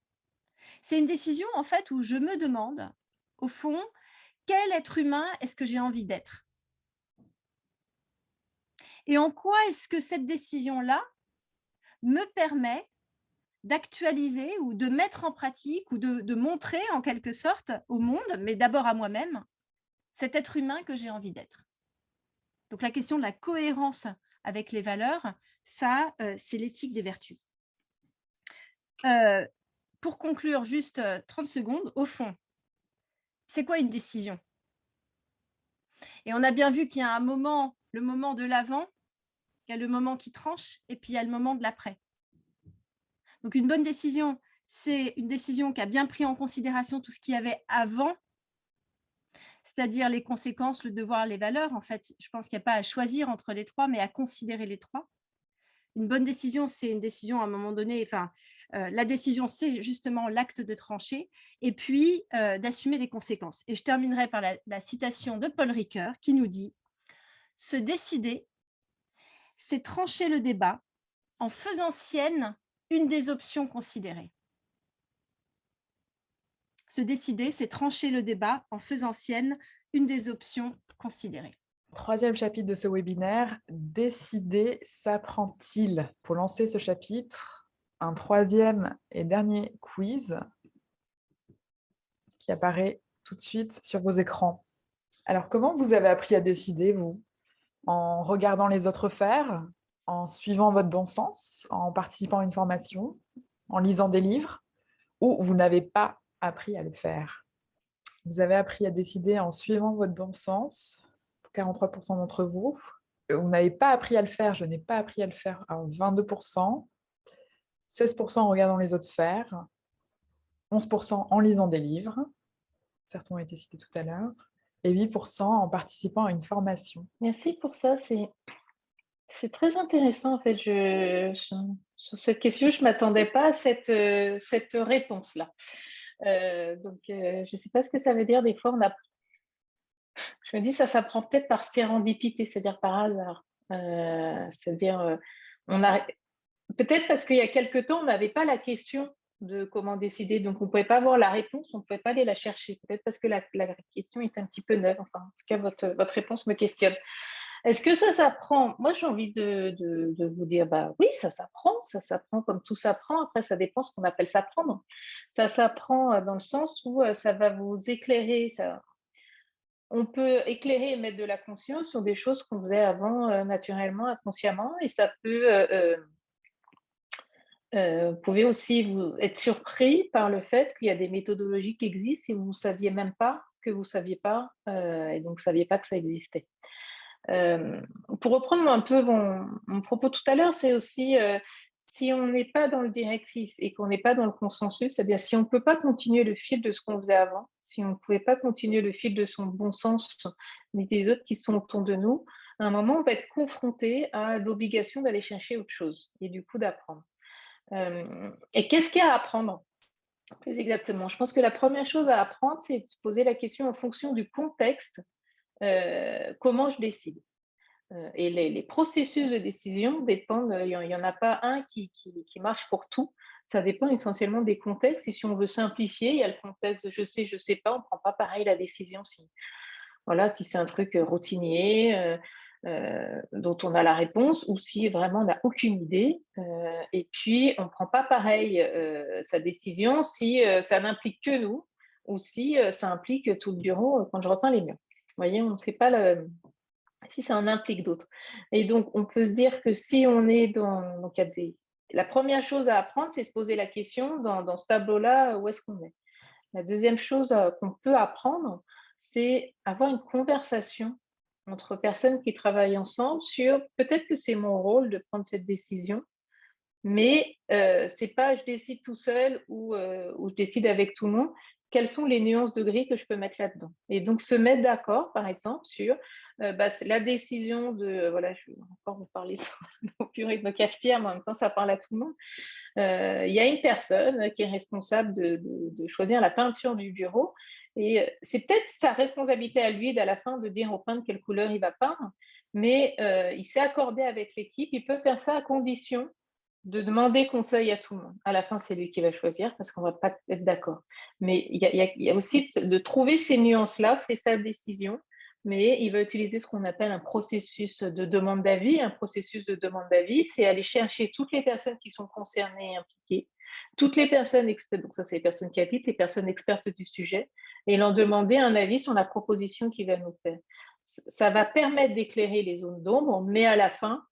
C'est une décision en fait où je me demande, au fond, quel être humain est-ce que j'ai envie d'être ? Et en quoi est-ce que cette décision-là me permet d'actualiser ou de mettre en pratique ou de montrer en quelque sorte au monde, mais d'abord à moi-même, cet être humain que j'ai envie d'être. Donc la question de la cohérence avec les valeurs, ça, c'est l'éthique des vertus. Pour conclure, juste 30 secondes, au fond, c'est quoi une décision? Et on a bien vu qu'il y a un moment, le moment de l'avant, il y a le moment qui tranche, et puis il y a le moment de l'après. Donc, une bonne décision, c'est une décision qui a bien pris en considération tout ce qu'il y avait avant, c'est-à-dire les conséquences, le devoir, les valeurs. En fait, je pense qu'il n'y a pas à choisir entre les trois, mais à considérer les trois. une bonne décision, c'est une décision à un moment donné, enfin, la décision, c'est justement l'acte de trancher, et puis d'assumer les conséquences. Et je terminerai par la citation de Paul Ricoeur qui nous dit « Se décider, c'est trancher le débat en faisant sienne une des options considérées. » Se décider, c'est trancher le débat en faisant sienne une des options considérées. Troisième chapitre de ce webinaire, décider s'apprend-il? Pour lancer ce chapitre, un troisième et dernier quiz qui apparaît tout de suite sur vos écrans. Alors, comment vous avez appris à décider, vous? En regardant les autres faire, en suivant votre bon sens, en participant à une formation, en lisant des livres, ou vous n'avez pas appris à le faire? Vous avez appris à décider en suivant votre bon sens, pour 43% d'entre vous. Vous n'avez pas appris à le faire, je n'ai pas appris à le faire, à 22%. 16% en regardant les autres faire. 11% en lisant des livres. Certains ont été cités tout à l'heure. Et 8% en participant à une formation. Merci pour ça, c'est très intéressant en fait. Sur cette question, je ne m'attendais pas à cette réponse-là. Donc, je ne sais pas ce que ça veut dire. Des fois, je me dis ça s'apprend peut-être par sérendipité, c'est-à-dire par hasard. C'est-à-dire, peut-être parce qu'il y a quelque temps, on n'avait pas la question de comment décider, donc on ne pouvait pas avoir la réponse, on ne pouvait pas aller la chercher. Peut-être parce que la question est un petit peu neuve. Enfin, en tout cas, votre réponse me questionne. Est-ce que ça s'apprend? Moi, j'ai envie de vous dire, bah oui, ça s'apprend comme tout s'apprend. Après, ça dépend ce qu'on appelle s'apprendre. Ça s'apprend dans le sens où ça va vous éclairer. On peut éclairer et mettre de la conscience sur des choses qu'on faisait avant naturellement, inconsciemment, et ça peut. Vous pouvez aussi être surpris par le fait qu'il y a des méthodologies qui existent et vous ne saviez même pas que vous ne saviez pas, et donc vous ne saviez pas que ça existait. Pour reprendre un peu mon propos tout à l'heure, c'est aussi si on n'est pas dans le directif et qu'on n'est pas dans le consensus, c'est-à-dire si on ne peut pas continuer le fil de ce qu'on faisait avant, si on ne pouvait pas continuer le fil de son bon sens ni des autres qui sont autour de nous, à un moment, on va être confronté à l'obligation d'aller chercher autre chose et du coup d'apprendre. Et qu'est-ce qu'il y a à apprendre? Plus exactement, je pense que la première chose à apprendre, c'est de se poser la question en fonction du contexte. Comment je décide. Et les processus de décision dépendent, il n'y en a pas un qui marche pour tout. Ça dépend essentiellement des contextes. Et si on veut simplifier, il y a le contexte je sais pas, on ne prend pas pareil la décision. Si c'est un truc routinier dont on a la réponse ou si vraiment on n'a aucune idée. Et puis, on ne prend pas pareil sa décision si ça n'implique que nous ou si ça implique tout le bureau quand je repeins les murs. Vous voyez, on ne sait pas si ça en implique d'autres. Et donc, on peut se dire que si on est dans... Donc, la première chose à apprendre, c'est se poser la question dans ce tableau-là, où est-ce qu'on est. La deuxième chose qu'on peut apprendre, c'est avoir une conversation entre personnes qui travaillent ensemble sur peut-être que c'est mon rôle de prendre cette décision, mais c'est pas je décide tout seul ou je décide avec tout le monde. Quelles sont les nuances de gris que je peux mettre là-dedans? Et donc, se mettre d'accord, par exemple, sur la décision de... Voilà, je vais encore vous parler de nos purées de nos cafetières, mais en même temps, ça parle à tout le monde. Il y a une personne qui est responsable de choisir la peinture du bureau. Et c'est peut-être sa responsabilité à lui, à la fin, de dire au peintre quelle couleur il va peindre. Mais il s'est accordé avec l'équipe. Il peut faire ça à condition de demander conseil à tout le monde. À la fin, c'est lui qui va choisir parce qu'on ne va pas être d'accord. Mais il y a aussi de trouver ces nuances-là, c'est sa décision, mais il va utiliser ce qu'on appelle un processus de demande d'avis. Un processus de demande d'avis, c'est aller chercher toutes les personnes qui sont concernées et impliquées, toutes les personnes expertes, donc ça c'est les personnes qui habitent, les personnes expertes du sujet, et leur demander un avis sur la proposition qu'il va nous faire. Ça va permettre d'éclairer les zones d'ombre, mais à la fin,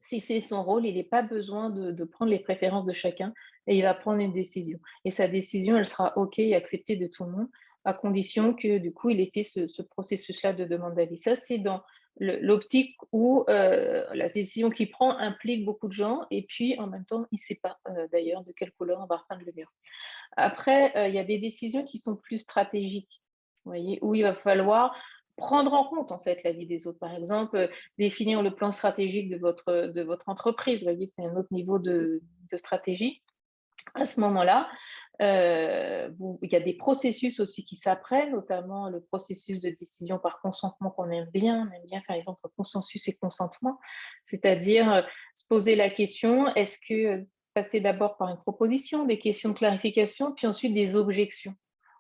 si c'est son rôle, il n'a pas besoin de prendre les préférences de chacun et il va prendre une décision. Et sa décision, elle sera OK et acceptée de tout le monde, à condition que, du coup, il ait fait ce processus-là de demande d'avis. Ça, c'est dans l'optique où la décision qu'il prend implique beaucoup de gens et puis, en même temps, il ne sait pas, d'ailleurs, de quelle couleur on va repeindre le mur. Après, il y a des décisions qui sont plus stratégiques, vous voyez, où il va falloir prendre en compte en fait l'avis des autres. Par exemple, définir le plan stratégique de votre entreprise. Vous voyez, c'est un autre niveau de stratégie. À ce moment-là, il y a des processus aussi qui s'apprennent, notamment le processus de décision par consentement qu'on aime bien. On aime bien faire les entre consensus et consentement, c'est-à-dire se poser la question, est-ce que passer d'abord par une proposition, des questions de clarification, puis ensuite des objections.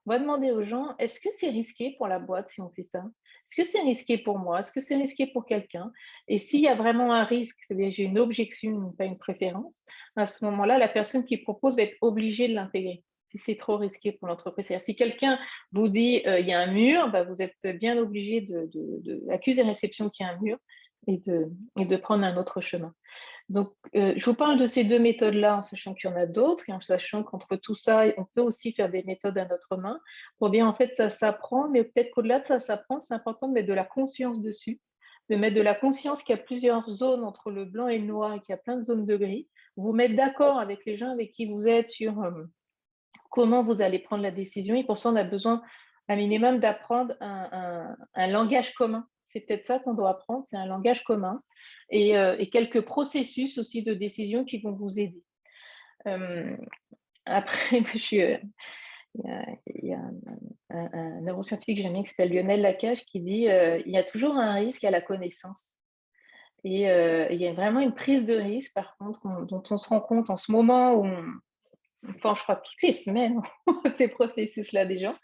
On va demander aux gens, est-ce que c'est risqué pour la boîte si on fait ça? Est-ce que c'est risqué pour moi? Est-ce que c'est risqué pour quelqu'un? Et s'il y a vraiment un risque, c'est-à-dire j'ai une objection, pas une préférence, à ce moment-là, la personne qui propose va être obligée de l'intégrer si c'est trop risqué pour l'entreprise. C'est-à-dire, si quelqu'un vous dit il y a un mur, vous êtes bien obligé d'accuser réception qu'il y a un mur et de prendre un autre chemin. Donc, je vous parle de ces deux méthodes-là en sachant qu'il y en a d'autres et en sachant qu'entre tout ça, on peut aussi faire des méthodes à notre main pour dire en fait ça s'apprend, mais peut-être qu'au-delà de ça s'apprend, c'est important de mettre de la conscience dessus, de mettre de la conscience qu'il y a plusieurs zones entre le blanc et le noir et qu'il y a plein de zones de gris. Vous mettre d'accord avec les gens avec qui vous êtes sur comment vous allez prendre la décision. Et pour ça, on a besoin un minimum d'apprendre un langage commun. C'est peut-être ça qu'on doit apprendre, c'est un langage commun et quelques processus aussi de décision qui vont vous aider. Après, il y a un neuroscientifique que j'aime bien qui s'appelle Lionel Lacage qui dit il y a toujours un risque à la connaissance. Et il y a vraiment une prise de risque, par contre, dont on se rend compte en ce moment où enfin, je crois toutes les semaines, ces processus-là des gens,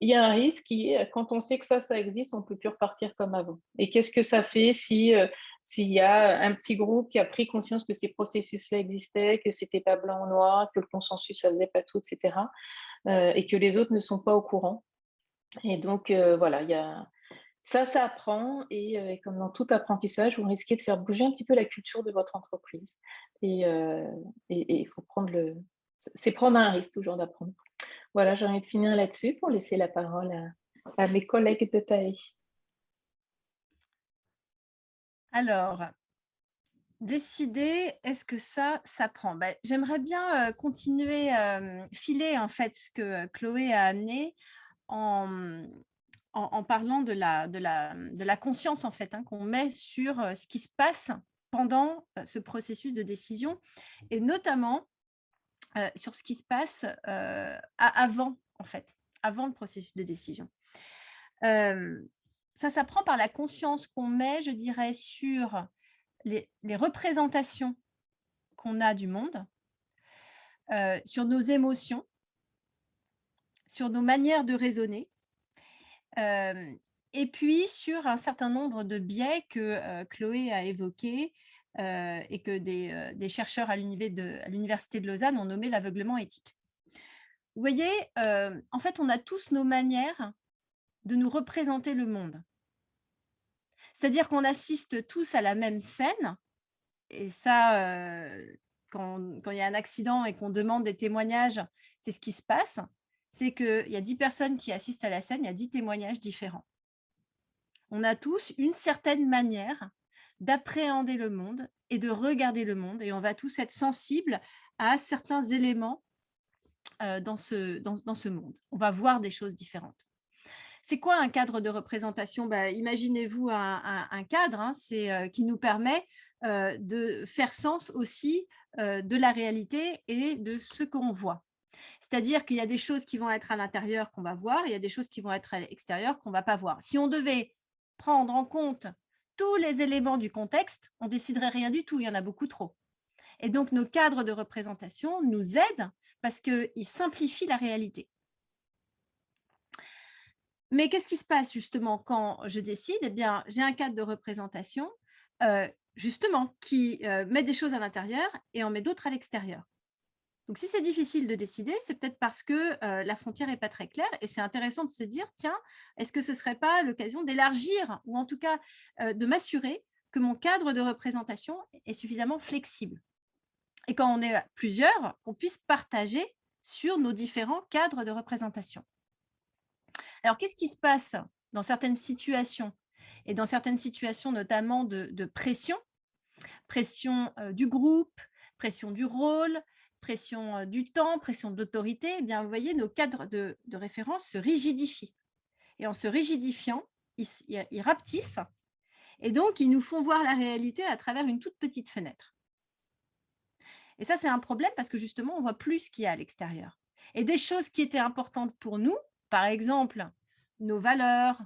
il y a un risque qui est, quand on sait que ça existe, on ne peut plus repartir comme avant. Et qu'est-ce que ça fait s'il y a un petit groupe qui a pris conscience que ces processus-là existaient, que ce n'était pas blanc ou noir, que le consensus, ça ne faisait pas tout, etc. Et que les autres ne sont pas au courant. Et donc, voilà, il y a... Ça apprend et comme dans tout apprentissage, vous risquez de faire bouger un petit peu la culture de votre entreprise. Et il faut c'est prendre un risque toujours d'apprendre. Voilà, j'ai envie de finir là-dessus pour laisser la parole à mes collègues de taille. Alors, décider, est-ce que ça s'apprend? J'aimerais bien continuer, filer en fait ce que Chloé a amené en parlant de la conscience en fait qu'on met sur ce qui se passe pendant ce processus de décision et notamment sur ce qui se passe avant en fait, avant le processus de décision. Ça s'apprend par la conscience qu'on met, je dirais, sur les représentations qu'on a du monde, sur nos émotions, sur nos manières de raisonner, et puis sur un certain nombre de biais que Chloé a évoqués et que des chercheurs à l'Université de Lausanne ont nommé l'aveuglement éthique. Vous voyez, en fait, on a tous nos manières de nous représenter le monde. C'est-à-dire qu'on assiste tous à la même scène, et ça, quand il y a un accident et qu'on demande des témoignages, c'est ce qui se passe, c'est qu'il y a 10 personnes qui assistent à la scène, il y a 10 témoignages différents. On a tous une certaine manière d'appréhender le monde et de regarder le monde, et on va tous être sensibles à certains éléments dans ce monde. On va voir des choses différentes. C'est quoi un cadre de représentation? Imaginez-vous un cadre qui nous permet de faire sens aussi de la réalité et de ce qu'on voit. C'est-à-dire qu'il y a des choses qui vont être à l'intérieur qu'on va voir, et il y a des choses qui vont être à l'extérieur qu'on ne va pas voir. Si on devait prendre en compte tous les éléments du contexte, on ne déciderait rien du tout, il y en a beaucoup trop. Et donc, nos cadres de représentation nous aident parce qu'ils simplifient la réalité. Mais qu'est-ce qui se passe justement quand je décide? Eh bien, j'ai un cadre de représentation justement qui met des choses à l'intérieur et en met d'autres à l'extérieur. Donc, si c'est difficile de décider, c'est peut-être parce que la frontière n'est pas très claire et c'est intéressant de se dire, tiens, est-ce que ce ne serait pas l'occasion d'élargir ou en tout cas de m'assurer que mon cadre de représentation est suffisamment flexible? Et quand on est plusieurs, qu'on puisse partager sur nos différents cadres de représentation. Alors, qu'est-ce qui se passe dans certaines situations? Et dans certaines situations notamment de pression du groupe, pression du rôle, pression du temps, pression de l'autorité, eh bien, vous voyez, nos cadres de référence se rigidifient. Et en se rigidifiant, ils rapetissent et donc ils nous font voir la réalité à travers une toute petite fenêtre. Et ça, c'est un problème parce que justement, on voit plus ce qu'il y a à l'extérieur. Et des choses qui étaient importantes pour nous, par exemple, nos valeurs,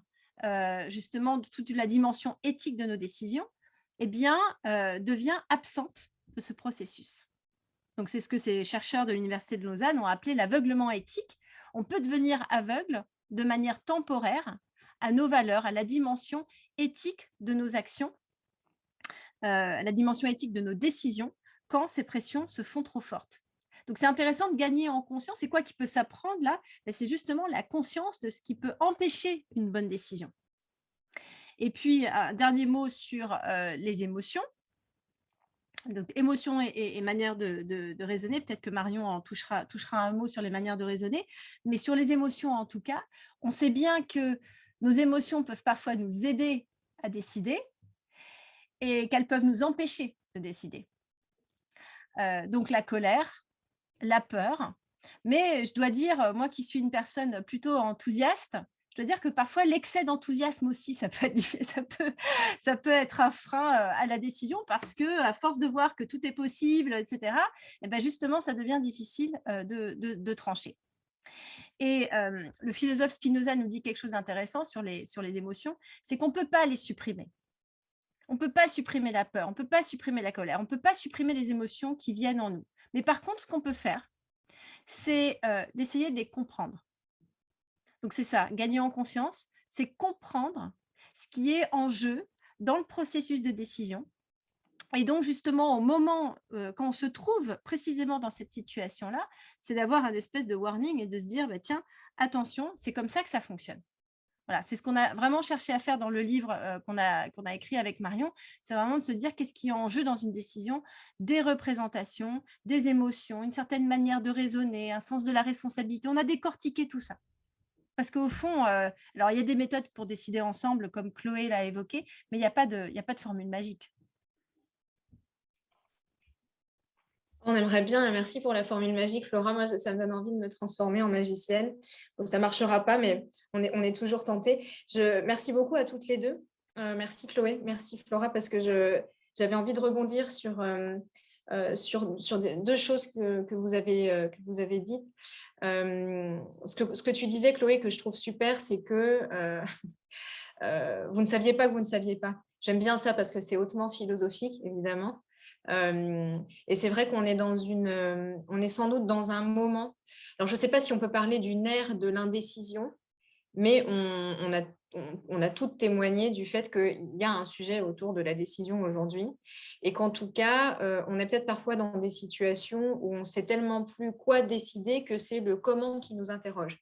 justement, toute la dimension éthique de nos décisions, eh bien, devient absente de ce processus. Donc, c'est ce que ces chercheurs de l'Université de Lausanne ont appelé l'aveuglement éthique. On peut devenir aveugle de manière temporaire à nos valeurs, à la dimension éthique de nos actions, à la dimension éthique de nos décisions, quand ces pressions se font trop fortes. Donc, c'est intéressant de gagner en conscience. Et quoi qui peut s'apprendre là? C'est justement la conscience de ce qui peut empêcher une bonne décision. Et puis, un dernier mot sur les émotions. Donc, émotions et manière de raisonner. Peut-être que Marion en touchera un mot sur les manières de raisonner. Mais sur les émotions, en tout cas, on sait bien que nos émotions peuvent parfois nous aider à décider et qu'elles peuvent nous empêcher de décider. Donc, la colère, la peur. Mais je dois dire, moi qui suis une personne plutôt enthousiaste, je dois dire que parfois l'excès d'enthousiasme aussi, ça peut être un frein à la décision parce que à force de voir que tout est possible, etc., et ben justement, ça devient difficile de trancher. Et le philosophe Spinoza nous dit quelque chose d'intéressant sur les émotions, c'est qu'on ne peut pas les supprimer. On ne peut pas supprimer la peur, on ne peut pas supprimer la colère, on ne peut pas supprimer les émotions qui viennent en nous. Mais par contre, ce qu'on peut faire, c'est d'essayer de les comprendre. Donc, c'est ça, gagner en conscience, c'est comprendre ce qui est en jeu dans le processus de décision. Et donc, justement, au moment, quand on se trouve précisément dans cette situation-là, c'est d'avoir un espèce de warning et de se dire, bah, tiens, attention, c'est comme ça que ça fonctionne. Voilà, c'est ce qu'on a vraiment cherché à faire dans le livre qu'on a écrit avec Marion, c'est vraiment de se dire qu'est-ce qui est en jeu dans une décision, des représentations, des émotions, une certaine manière de raisonner, un sens de la responsabilité. On a décortiqué tout ça. Parce qu'au fond, alors il y a des méthodes pour décider ensemble, comme Chloé l'a évoqué, mais il n'y a pas de formule magique. On aimerait bien, merci pour la formule magique, Flora. Moi, ça me donne envie de me transformer en magicienne. Donc, ça ne marchera pas, mais on est toujours tentés. Merci beaucoup à toutes les deux. Merci Chloé, merci Flora, parce que j'avais envie de rebondir sur deux choses que vous avez dites. Ce que tu disais, Chloé, que je trouve super, c'est que vous ne saviez pas que vous ne saviez pas. J'aime bien ça parce que c'est hautement philosophique, évidemment. Et c'est vrai qu'on est on est sans doute dans un moment. Alors, je ne sais pas si on peut parler d'une ère de l'indécision, mais on a toutes témoigné du fait qu'il y a un sujet autour de la décision aujourd'hui et qu'en tout cas, on est peut-être parfois dans des situations où on ne sait tellement plus quoi décider que c'est le comment qui nous interroge.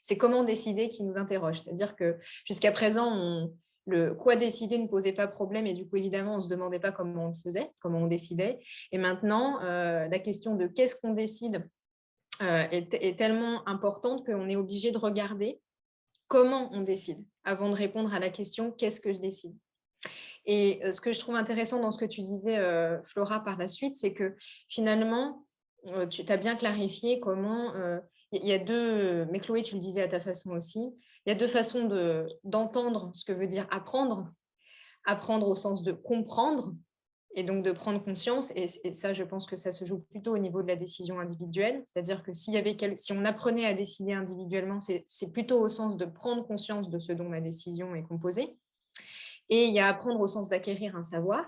C'est comment décider qui nous interroge. C'est-à-dire que jusqu'à présent, le quoi décider ne posait pas problème et du coup, évidemment, on ne se demandait pas comment on le faisait, comment on décidait. Et maintenant, la question de qu'est-ce qu'on décide est tellement importante qu'on est obligé de regarder comment on décide avant de répondre à la question qu'est-ce que je décide. Et ce que je trouve intéressant dans ce que tu disais, Flora, par la suite, c'est que finalement, tu as bien clarifié comment il y a deux, mais Chloé, tu le disais à ta façon aussi, il y a deux façons d'entendre ce que veut dire apprendre. Apprendre au sens de comprendre et donc de prendre conscience. Et ça, je pense que ça se joue plutôt au niveau de la décision individuelle. C'est-à-dire que si on apprenait à décider individuellement, c'est plutôt au sens de prendre conscience de ce dont ma décision est composée. Et il y a apprendre au sens d'acquérir un savoir,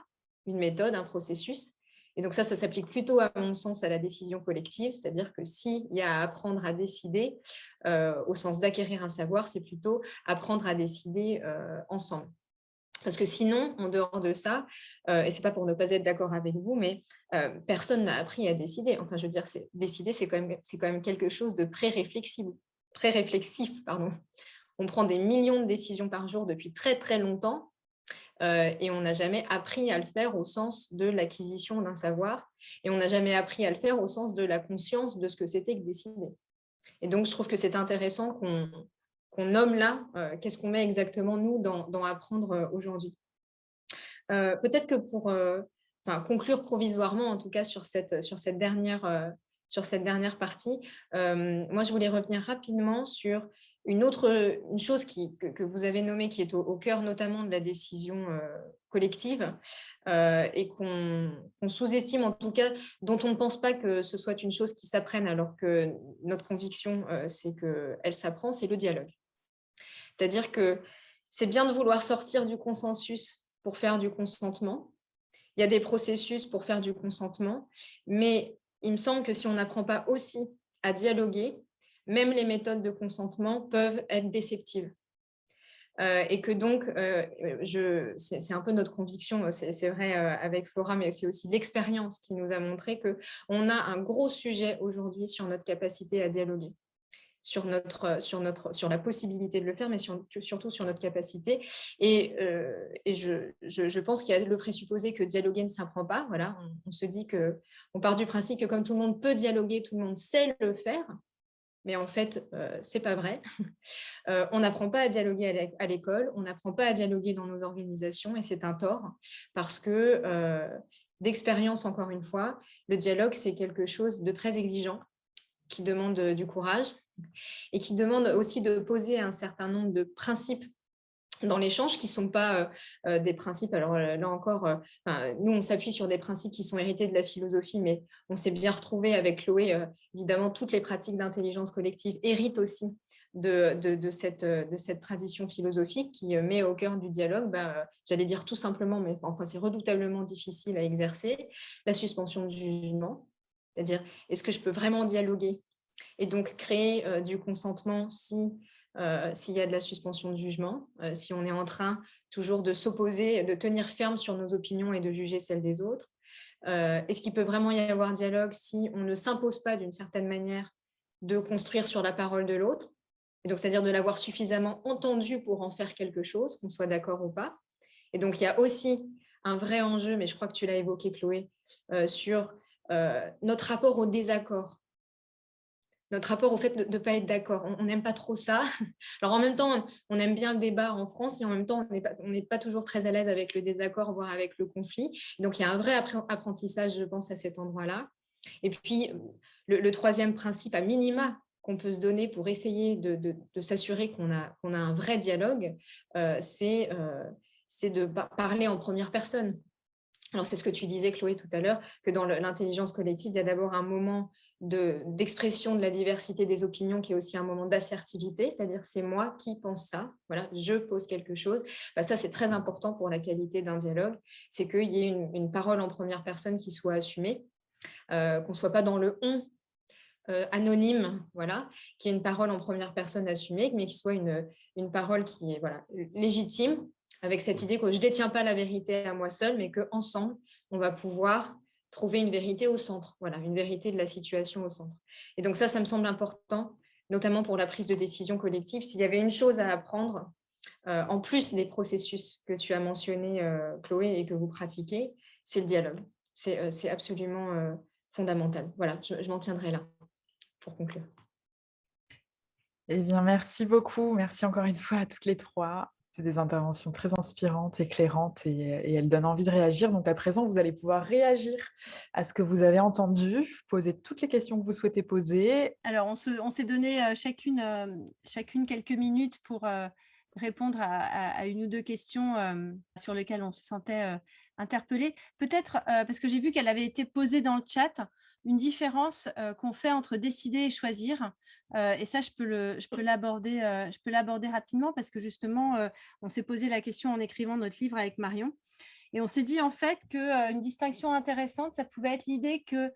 une méthode, un processus. Et donc ça s'applique plutôt, à mon sens, à la décision collective, c'est-à-dire que s'il y a à apprendre à décider, au sens d'acquérir un savoir, c'est plutôt apprendre à décider ensemble. Parce que sinon, en dehors de ça, et ce n'est pas pour ne pas être d'accord avec vous, mais personne n'a appris à décider. Enfin, je veux dire, décider, c'est quand même quelque chose de pré-réflexif. On prend des millions de décisions par jour depuis très, très longtemps. Et on n'a jamais appris à le faire au sens de l'acquisition d'un savoir et on n'a jamais appris à le faire au sens de la conscience de ce que c'était que décider. Et donc, je trouve que c'est intéressant qu'on nomme là qu'est-ce qu'on met exactement, nous, dans apprendre aujourd'hui. Peut-être que pour conclure provisoirement, en tout cas, sur cette dernière partie, moi, je voulais revenir rapidement sur une chose que vous avez nommée, qui est au cœur notamment de la décision collective et qu'on sous-estime, en tout cas, dont on ne pense pas que ce soit une chose qui s'apprenne, alors que notre conviction, c'est qu'elle s'apprend, c'est le dialogue. C'est-à-dire que c'est bien de vouloir sortir du consensus pour faire du consentement. Il y a des processus pour faire du consentement, mais il me semble que si on n'apprend pas aussi à dialoguer, même les méthodes de consentement peuvent être déceptives. Et que donc, c'est un peu notre conviction, c'est vrai avec Flora, mais c'est aussi l'expérience qui nous a montré qu'on a un gros sujet aujourd'hui sur notre capacité à dialoguer, sur la possibilité de le faire, mais surtout sur notre capacité. Et je pense qu'il y a le présupposé que dialoguer ne s'apprend pas. Voilà, on se dit on part du principe que comme tout le monde peut dialoguer, tout le monde sait le faire. Mais en fait, ce n'est pas vrai. On n'apprend pas à dialoguer à l'école, on n'apprend pas à dialoguer dans nos organisations, et c'est un tort, parce que d'expérience, encore une fois, le dialogue, c'est quelque chose de très exigeant, qui demande du courage, et qui demande aussi de poser un certain nombre de principes dans l'échange qui ne sont pas des principes. Alors là encore, nous, on s'appuie sur des principes qui sont hérités de la philosophie, mais on s'est bien retrouvé avec Chloé. Évidemment, toutes les pratiques d'intelligence collective héritent aussi de cette tradition philosophique qui met au cœur du dialogue, j'allais dire tout simplement, mais enfin, c'est redoutablement difficile à exercer, la suspension de jugement. C'est-à-dire, est-ce que je peux vraiment dialoguer et donc créer du consentement s'il y a de la suspension de jugement, si on est en train toujours de s'opposer, de tenir ferme sur nos opinions et de juger celles des autres. Est-ce qu'il peut vraiment y avoir dialogue si on ne s'impose pas d'une certaine manière de construire sur la parole de l'autre, et donc c'est-à-dire de l'avoir suffisamment entendu pour en faire quelque chose, qu'on soit d'accord ou pas. Et donc il y a aussi un vrai enjeu, mais je crois que tu l'as évoqué, Chloé, sur notre rapport au désaccord. Notre rapport au fait de ne pas être d'accord. On n'aime pas trop ça. Alors en même temps, on aime bien le débat en France, et en même temps, on n'est pas toujours très à l'aise avec le désaccord, voire avec le conflit. Donc il y a un vrai apprentissage, je pense, à cet endroit-là. Et puis, le troisième principe, à minima, qu'on peut se donner pour essayer de s'assurer qu'on a un vrai dialogue, c'est de parler en première personne. Alors, c'est ce que tu disais, Chloé, tout à l'heure, que dans l'intelligence collective, il y a d'abord un moment d'expression de la diversité des opinions qui est aussi un moment d'assertivité, c'est-à-dire c'est moi qui pense ça, voilà, je pose quelque chose. Ça, c'est très important pour la qualité d'un dialogue, c'est qu'il y ait une parole en première personne qui soit assumée, qu'on ne soit pas dans le « on », anonyme, voilà, qui est une parole en première personne assumée, mais qui soit une parole qui est légitime, avec cette idée que je ne détiens pas la vérité à moi seule, mais qu'ensemble, on va pouvoir trouver une vérité au centre, voilà, une vérité de la situation au centre. Et donc ça me semble important, notamment pour la prise de décision collective. S'il y avait une chose à apprendre, en plus des processus que tu as mentionnés, Chloé, et que vous pratiquez, c'est le dialogue. C'est absolument fondamental. Voilà, je m'en tiendrai là pour conclure. Eh bien, merci beaucoup. Merci encore une fois à toutes les trois. C'est des interventions très inspirantes, éclairantes, et elles donnent envie de réagir. Donc à présent, vous allez pouvoir réagir à ce que vous avez entendu, poser toutes les questions que vous souhaitez poser. Alors, on s'est donné chacune quelques minutes pour répondre à une ou deux questions sur lesquelles on se sentait interpellé. Peut-être, parce que j'ai vu qu'elle avait été posée dans le chat, une différence qu'on fait entre décider et choisir. Et ça, je peux l'aborder rapidement, parce que justement, on s'est posé la question en écrivant notre livre avec Marion. Et on s'est dit en fait qu'une distinction intéressante, ça pouvait être l'idée que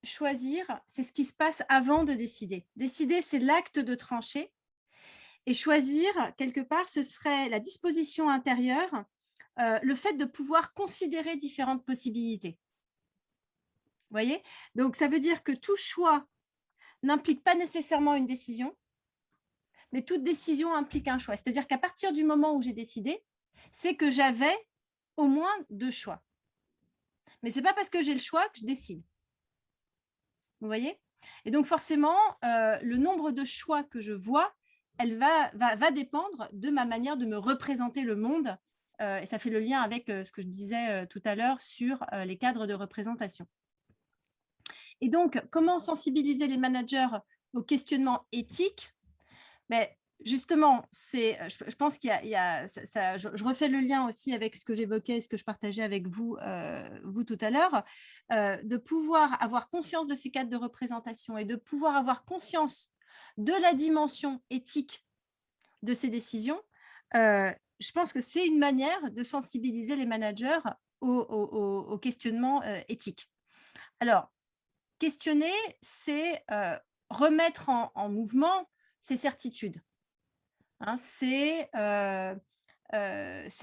choisir, c'est ce qui se passe avant de décider. Décider, c'est l'acte de trancher. Et choisir, quelque part, ce serait la disposition intérieure, le fait de pouvoir considérer différentes possibilités. Vous voyez ? Donc, ça veut dire que tout choix n'implique pas nécessairement une décision, mais toute décision implique un choix. C'est-à-dire qu'à partir du moment où j'ai décidé, c'est que j'avais au moins deux choix. Mais ce n'est pas parce que j'ai le choix que je décide. Vous voyez ? Et donc, forcément, le nombre de choix que je vois, elle va dépendre de ma manière de me représenter le monde. Et ça fait le lien avec ce que je disais tout à l'heure sur les cadres de représentation. Et donc, comment sensibiliser les managers au questionnement éthique ? Mais justement, je pense qu'il y a je refais le lien aussi avec ce que j'évoquais, ce que je partageais avec vous, vous tout à l'heure, de pouvoir avoir conscience de ces cadres de représentation et de pouvoir avoir conscience de la dimension éthique de ces décisions. Je pense que c'est une manière de sensibiliser les managers au questionnement éthique. Alors, questionner, c'est remettre en mouvement ses certitudes. Hein, c'est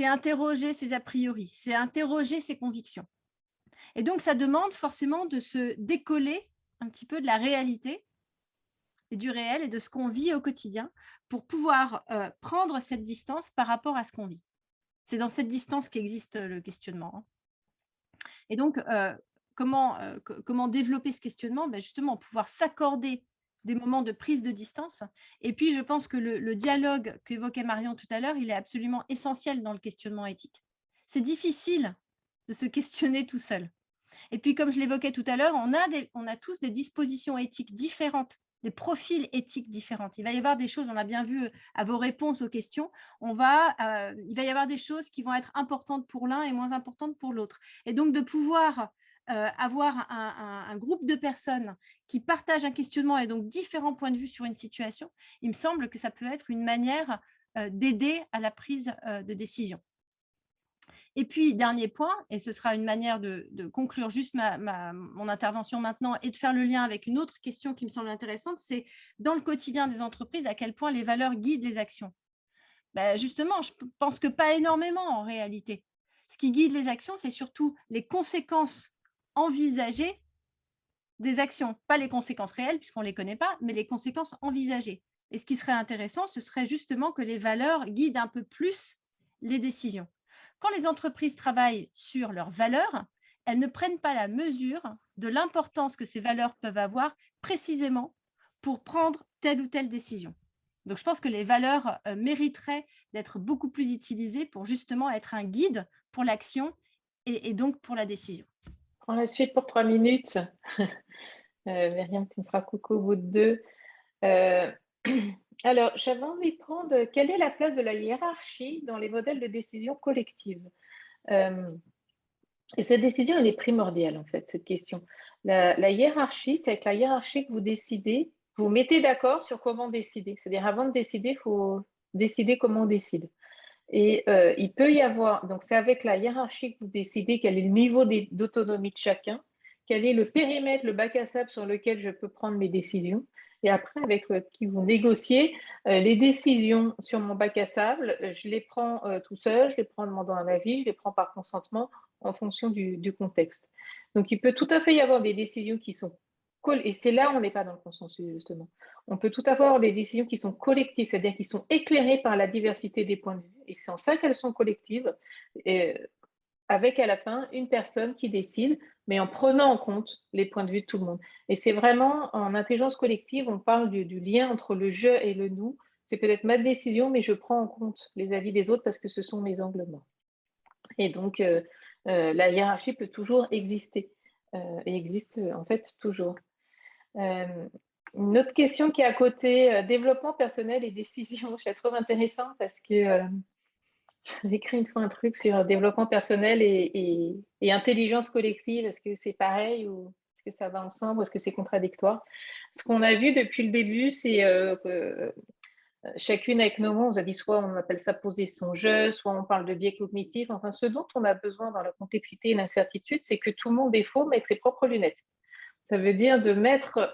interroger ses a priori, c'est interroger ses convictions. Et donc, ça demande forcément de se décoller un petit peu de la réalité et du réel et de ce qu'on vit au quotidien pour pouvoir prendre cette distance par rapport à ce qu'on vit. C'est dans cette distance qu'existe le questionnement. Hein. Et donc, comment développer ce questionnement? Justement, pouvoir s'accorder des moments de prise de distance. Et puis, je pense que le dialogue qu'évoquait Marion tout à l'heure, il est absolument essentiel dans le questionnement éthique. C'est difficile de se questionner tout seul. Et puis, comme je l'évoquais tout à l'heure, on a tous des dispositions éthiques différentes, des profils éthiques différents. Il va y avoir des choses, on l'a bien vu à vos réponses aux questions, il va y avoir des choses qui vont être importantes pour l'un et moins importantes pour l'autre. Et donc, de pouvoir avoir un groupe de personnes qui partagent un questionnement et donc différents points de vue sur une situation, il me semble que ça peut être une manière d'aider à la prise de décision. Et puis, dernier point, et ce sera une manière de conclure juste mon intervention maintenant et de faire le lien avec une autre question qui me semble intéressante, c'est dans le quotidien des entreprises, à quel point les valeurs guident les actions. Justement, je pense que pas énormément en réalité. Ce qui guide les actions, c'est surtout les conséquences envisagées des actions, pas les conséquences réelles puisqu'on ne les connaît pas, mais les conséquences envisagées. Et ce qui serait intéressant, ce serait justement que les valeurs guident un peu plus les décisions. Quand les entreprises travaillent sur leurs valeurs, elles ne prennent pas la mesure de l'importance que ces valeurs peuvent avoir précisément pour prendre telle ou telle décision. Donc, je pense que les valeurs mériteraient d'être beaucoup plus utilisées pour justement être un guide pour l'action et donc pour la décision. Prends la suite pour 3 minutes. Myriam, tu me feras coucou au bout de 2. Alors, j'avais envie de prendre quelle est la place de la hiérarchie dans les modèles de décision collective. Et cette décision, elle est primordiale, en fait, cette question. La hiérarchie, c'est avec la hiérarchie que vous décidez, vous mettez d'accord sur comment décider. C'est-à-dire, avant de décider, il faut décider comment on décide. Et il peut y avoir, donc c'est avec la hiérarchie que vous décidez quel est le niveau d'autonomie de chacun, quel est le périmètre, le bac à sable sur lequel je peux prendre mes décisions. Et après, avec qui vous négociez, les décisions sur mon bac à sable, je les prends tout seul, je les prends en demandant un avis, je les prends par consentement en fonction du contexte. Donc, il peut tout à fait y avoir des décisions qui sont et c'est là où on n'est pas dans le consensus, justement. On peut tout avoir des décisions qui sont collectives, c'est-à-dire qui sont éclairées par la diversité des points de vue. Et c'est en ça qu'elles sont collectives, avec à la fin une personne qui décide, mais en prenant en compte les points de vue de tout le monde. Et c'est vraiment, en intelligence collective, on parle du lien entre le je et le nous. C'est peut-être ma décision, mais je prends en compte les avis des autres parce que ce sont mes angles morts. Et donc, la hiérarchie peut toujours exister, et existe en fait toujours. Une autre question qui est à côté, développement personnel et décision. Je la trouve intéressante parce que j'ai écrit une fois un truc sur développement personnel et intelligence collective. Est-ce que c'est pareil ou est-ce que ça va ensemble ou est-ce que c'est contradictoire? Ce qu'on a vu depuis le début, c'est que chacune avec nos mots, on a dit soit on appelle ça poser son jeu, soit on parle de biais cognitifs. Enfin, ce dont on a besoin dans la complexité et l'incertitude, c'est que tout le monde est faux, mais avec ses propres lunettes. Ça veut dire de mettre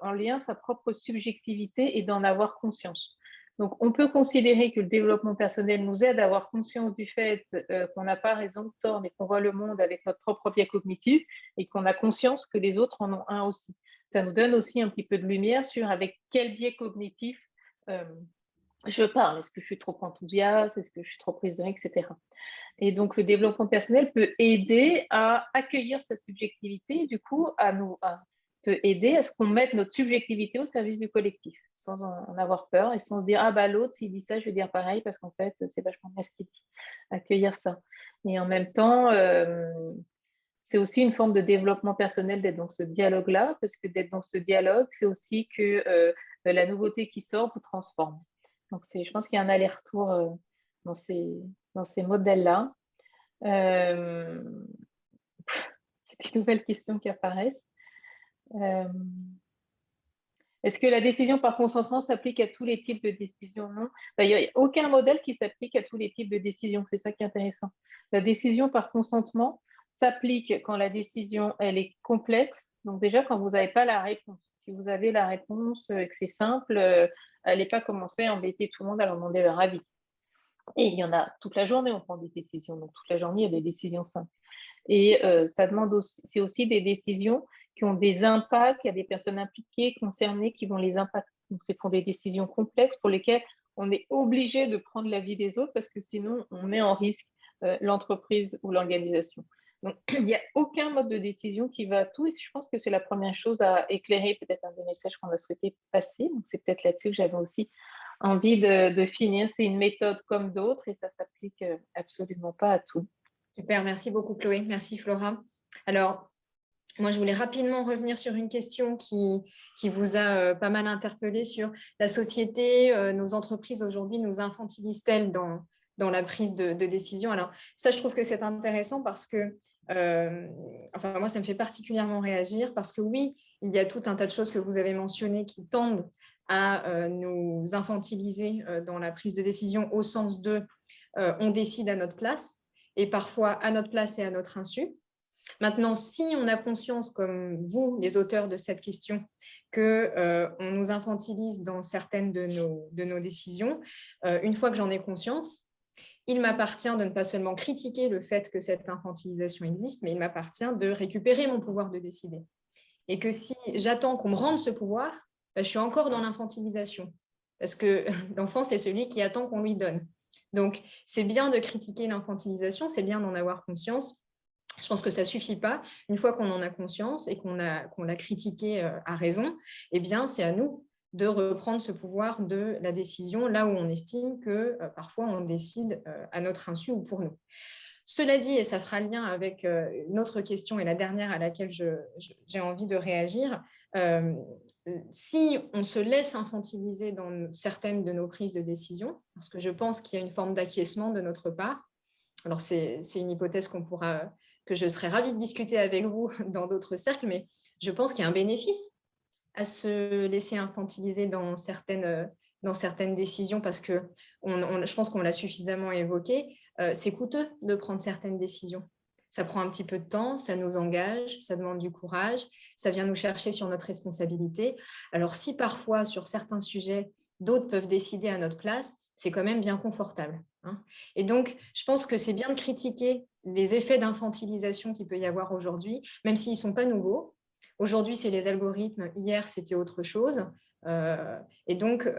en lien sa propre subjectivité et d'en avoir conscience. Donc, on peut considérer que le développement personnel nous aide à avoir conscience du fait qu'on n'a pas raison ou tort, mais qu'on voit le monde avec notre propre biais cognitif et qu'on a conscience que les autres en ont un aussi. Ça nous donne aussi un petit peu de lumière sur avec quel biais cognitif je parle. Est-ce que je suis trop enthousiaste? Est-ce que je suis trop prise de risque, etc. Et donc, le développement personnel peut aider à accueillir sa subjectivité et du coup, peut aider à ce qu'on mette notre subjectivité au service du collectif, sans en avoir peur et sans se dire « Ah bah l'autre, s'il dit ça, je vais dire pareil parce qu'en fait, c'est vachement bien ce qu'il dit. » Accueillir ça. Et en même temps, c'est aussi une forme de développement personnel d'être dans ce dialogue-là, parce que d'être dans ce dialogue fait aussi que la nouveauté qui sort vous transforme. Donc, je pense qu'il y a un aller-retour dans ces modèles-là. Il y a des nouvelles questions qui apparaissent. Est-ce que la décision par consentement s'applique à tous les types de décisions? Non. Il n'y a aucun modèle qui s'applique à tous les types de décisions. C'est ça qui est intéressant. La décision par consentement s'applique quand la décision elle est complexe. Donc déjà, quand vous n'avez pas la réponse. Si vous avez la réponse et que c'est simple, n'allez pas commencer à embêter tout le monde à leur demander leur avis. Et il y en a toute la journée, on prend des décisions. Donc toute la journée, il y a des décisions simples. Et ça demande aussi, c'est aussi des décisions qui ont des impacts, il y a des personnes impliquées, concernées, qui vont les impacter. Donc, c'est pour des décisions complexes pour lesquelles on est obligé de prendre l'avis des autres parce que sinon, on met en risque l'entreprise ou l'organisation. Donc, il n'y a aucun mode de décision qui va à tout. Et je pense que c'est la première chose à éclairer, peut-être un des messages qu'on a souhaité passer. Donc, c'est peut-être là-dessus que j'avais aussi envie de finir. C'est une méthode comme d'autres et ça ne s'applique absolument pas à tout. Super, merci beaucoup Chloé, merci Flora. Alors, moi je voulais rapidement revenir sur une question qui vous a pas mal interpellé sur la société, nos entreprises aujourd'hui nous infantilisent-elles dans la prise de décision. Alors ça, je trouve que c'est intéressant parce que, enfin moi ça me fait particulièrement réagir parce que oui, il y a tout un tas de choses que vous avez mentionnées qui tendent à nous infantiliser dans la prise de décision au sens de on décide à notre place. Et parfois à notre place et à notre insu. Maintenant, si on a conscience, comme vous, les auteurs de cette question, qu'on nous infantilise dans certaines de nos décisions, une fois que j'en ai conscience, il m'appartient de ne pas seulement critiquer le fait que cette infantilisation existe, mais il m'appartient de récupérer mon pouvoir de décider. Et que si j'attends qu'on me rende ce pouvoir, je suis encore dans l'infantilisation. Parce que l'enfant, c'est celui qui attend qu'on lui donne. Donc, c'est bien de critiquer l'infantilisation, c'est bien d'en avoir conscience. Je pense que ça ne suffit pas. Une fois qu'on en a conscience et qu'on l'a critiqué à raison, eh bien, c'est à nous de reprendre ce pouvoir de la décision là où on estime que parfois on décide à notre insu ou pour nous. Cela dit, et ça fera lien avec une autre question et la dernière à laquelle j'ai envie de réagir, si on se laisse infantiliser dans certaines de nos prises de décision, parce que je pense qu'il y a une forme d'acquiescement de notre part, alors c'est une hypothèse que je serais ravie de discuter avec vous dans d'autres cercles, mais je pense qu'il y a un bénéfice à se laisser infantiliser dans certaines décisions parce que je pense qu'on l'a suffisamment évoqué, c'est coûteux de prendre certaines décisions. Ça prend un petit peu de temps, ça nous engage, ça demande du courage, ça vient nous chercher sur notre responsabilité. Alors si parfois, sur certains sujets, d'autres peuvent décider à notre place, c'est quand même bien confortable. Et donc, je pense que c'est bien de critiquer les effets d'infantilisation qu'il peut y avoir aujourd'hui, même s'ils ne sont pas nouveaux. Aujourd'hui, c'est les algorithmes. Hier, c'était autre chose. Et donc,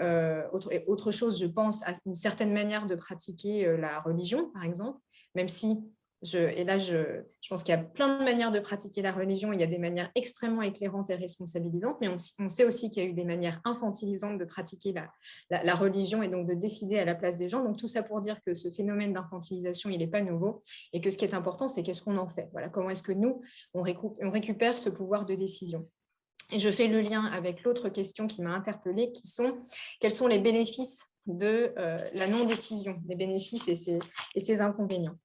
autre chose, je pense, à une certaine manière de pratiquer la religion, par exemple, même si, je pense qu'il y a plein de manières de pratiquer la religion. Il y a des manières extrêmement éclairantes et responsabilisantes, mais on sait aussi qu'il y a eu des manières infantilisantes de pratiquer la religion et donc de décider à la place des gens. Donc, tout ça pour dire que ce phénomène d'infantilisation, il n'est pas nouveau et que ce qui est important, c'est qu'est-ce qu'on en fait. Voilà, comment est-ce que nous, on récupère ce pouvoir de décision. Et je fais le lien avec l'autre question qui m'a interpellée, qui sont quels sont les bénéfices de la non-décision, les bénéfices et ses inconvénients.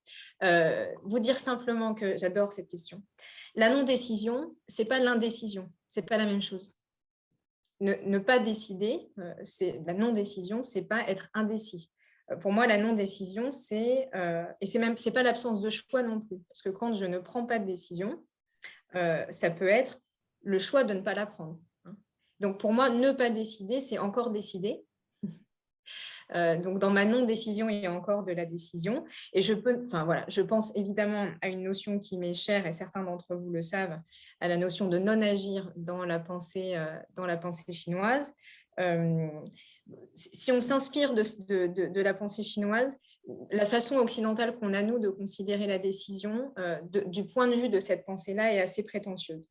Vous dire simplement que j'adore cette question. La non-décision, ce n'est pas l'indécision, ce n'est pas la même chose. Ne pas décider, la non-décision, ce n'est pas être indécis. Pour moi, la non-décision, c'est pas l'absence de choix non plus. Parce que quand je ne prends pas de décision, ça peut être le choix de ne pas la prendre. Donc, pour moi, ne pas décider, c'est encore décider. Donc, dans ma non-décision, il y a encore de la décision. Et je pense évidemment à une notion qui m'est chère, et certains d'entre vous le savent, à la notion de non-agir dans la pensée chinoise. Si on s'inspire de la pensée chinoise, la façon occidentale qu'on a, nous, de considérer la décision, du point de vue de cette pensée-là, est assez prétentieuse.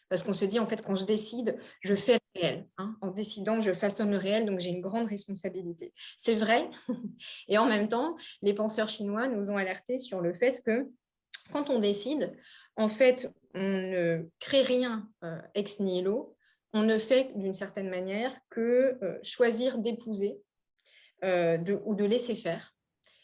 Parce qu'on se dit, en fait, quand je décide, je fais le réel. En décidant, je façonne le réel, donc j'ai une grande responsabilité. C'est vrai. Et en même temps, les penseurs chinois nous ont alertés sur le fait que quand on décide, en fait, on ne crée rien ex nihilo, on ne fait d'une certaine manière que choisir d'épouser ou de laisser faire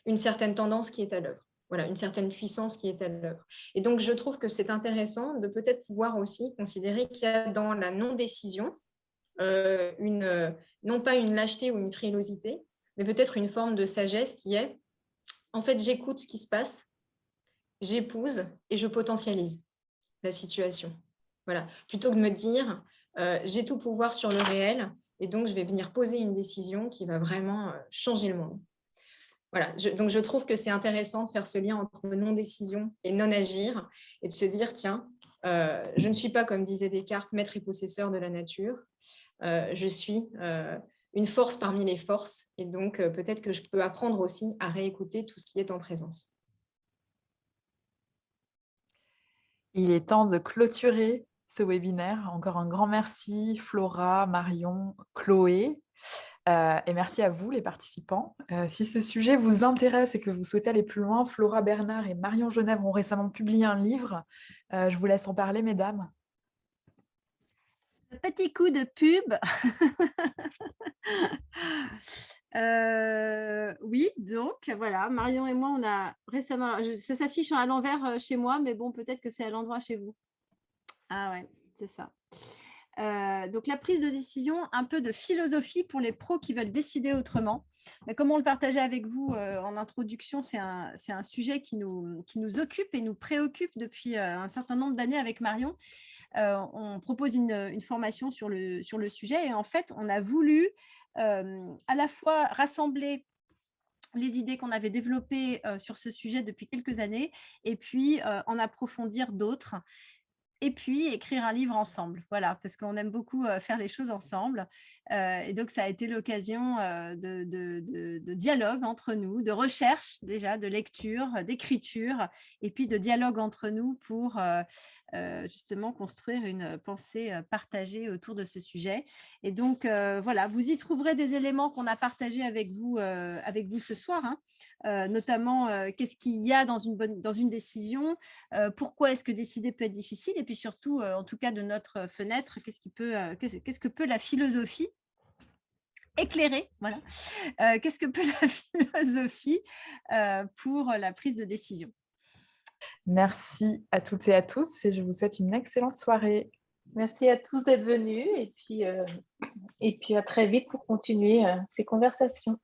une certaine tendance qui est à l'œuvre. Voilà, une certaine puissance qui est à l'œuvre. Et donc, je trouve que c'est intéressant de peut-être pouvoir aussi considérer qu'il y a dans la non-décision non pas une lâcheté ou une frilosité, mais peut-être une forme de sagesse qui est, en fait, j'écoute ce qui se passe, j'épouse et je potentialise la situation. Voilà, plutôt que de me dire, j'ai tout pouvoir sur le réel, et donc je vais venir poser une décision qui va vraiment changer le monde. Voilà, donc je trouve que c'est intéressant de faire ce lien entre non-décision et non-agir et de se dire, tiens, je ne suis pas, comme disait Descartes, maître et possesseur de la nature. Je suis une force parmi les forces et donc peut-être que je peux apprendre aussi à réécouter tout ce qui est en présence. Il est temps de clôturer ce webinaire. Encore un grand merci, Flora, Marion, Chloé. Et merci à vous, les participants. Si ce sujet vous intéresse et que vous souhaitez aller plus loin, Flora Bernard et Marion Genève ont récemment publié un livre. Je vous laisse en parler, mesdames. Petit coup de pub. Oui, donc voilà, Marion et moi, on a récemment, ça s'affiche à l'envers chez moi, mais bon, peut-être que c'est à l'endroit chez vous. Ah ouais, c'est ça. Donc la prise de décision, un peu de philosophie pour les pros qui veulent décider autrement. Mais comme on le partageait avec vous en introduction, c'est un sujet qui nous occupe et nous préoccupe depuis un certain nombre d'années avec Marion. On propose une formation sur le sujet et en fait, on a voulu à la fois rassembler les idées qu'on avait développées sur ce sujet depuis quelques années et puis en approfondir d'autres. Et puis écrire un livre ensemble, voilà, parce qu'on aime beaucoup faire les choses ensemble. Et donc, ça a été l'occasion de dialogue entre nous, de recherche déjà, de lecture, d'écriture, et puis de dialogue entre nous pour justement construire une pensée partagée autour de ce sujet. Et donc, voilà, vous y trouverez des éléments qu'on a partagés avec vous ce soir, hein. Notamment qu'est-ce qu'il y a dans une décision, pourquoi est-ce que décider peut être difficile, et puis surtout, en tout cas de notre fenêtre, qu'est-ce que peut la philosophie éclairée, voilà, qu'est-ce que peut la philosophie pour la prise de décision. Merci à toutes et à tous et je vous souhaite une excellente soirée. Merci à tous d'être venus et puis à très vite pour continuer ces conversations.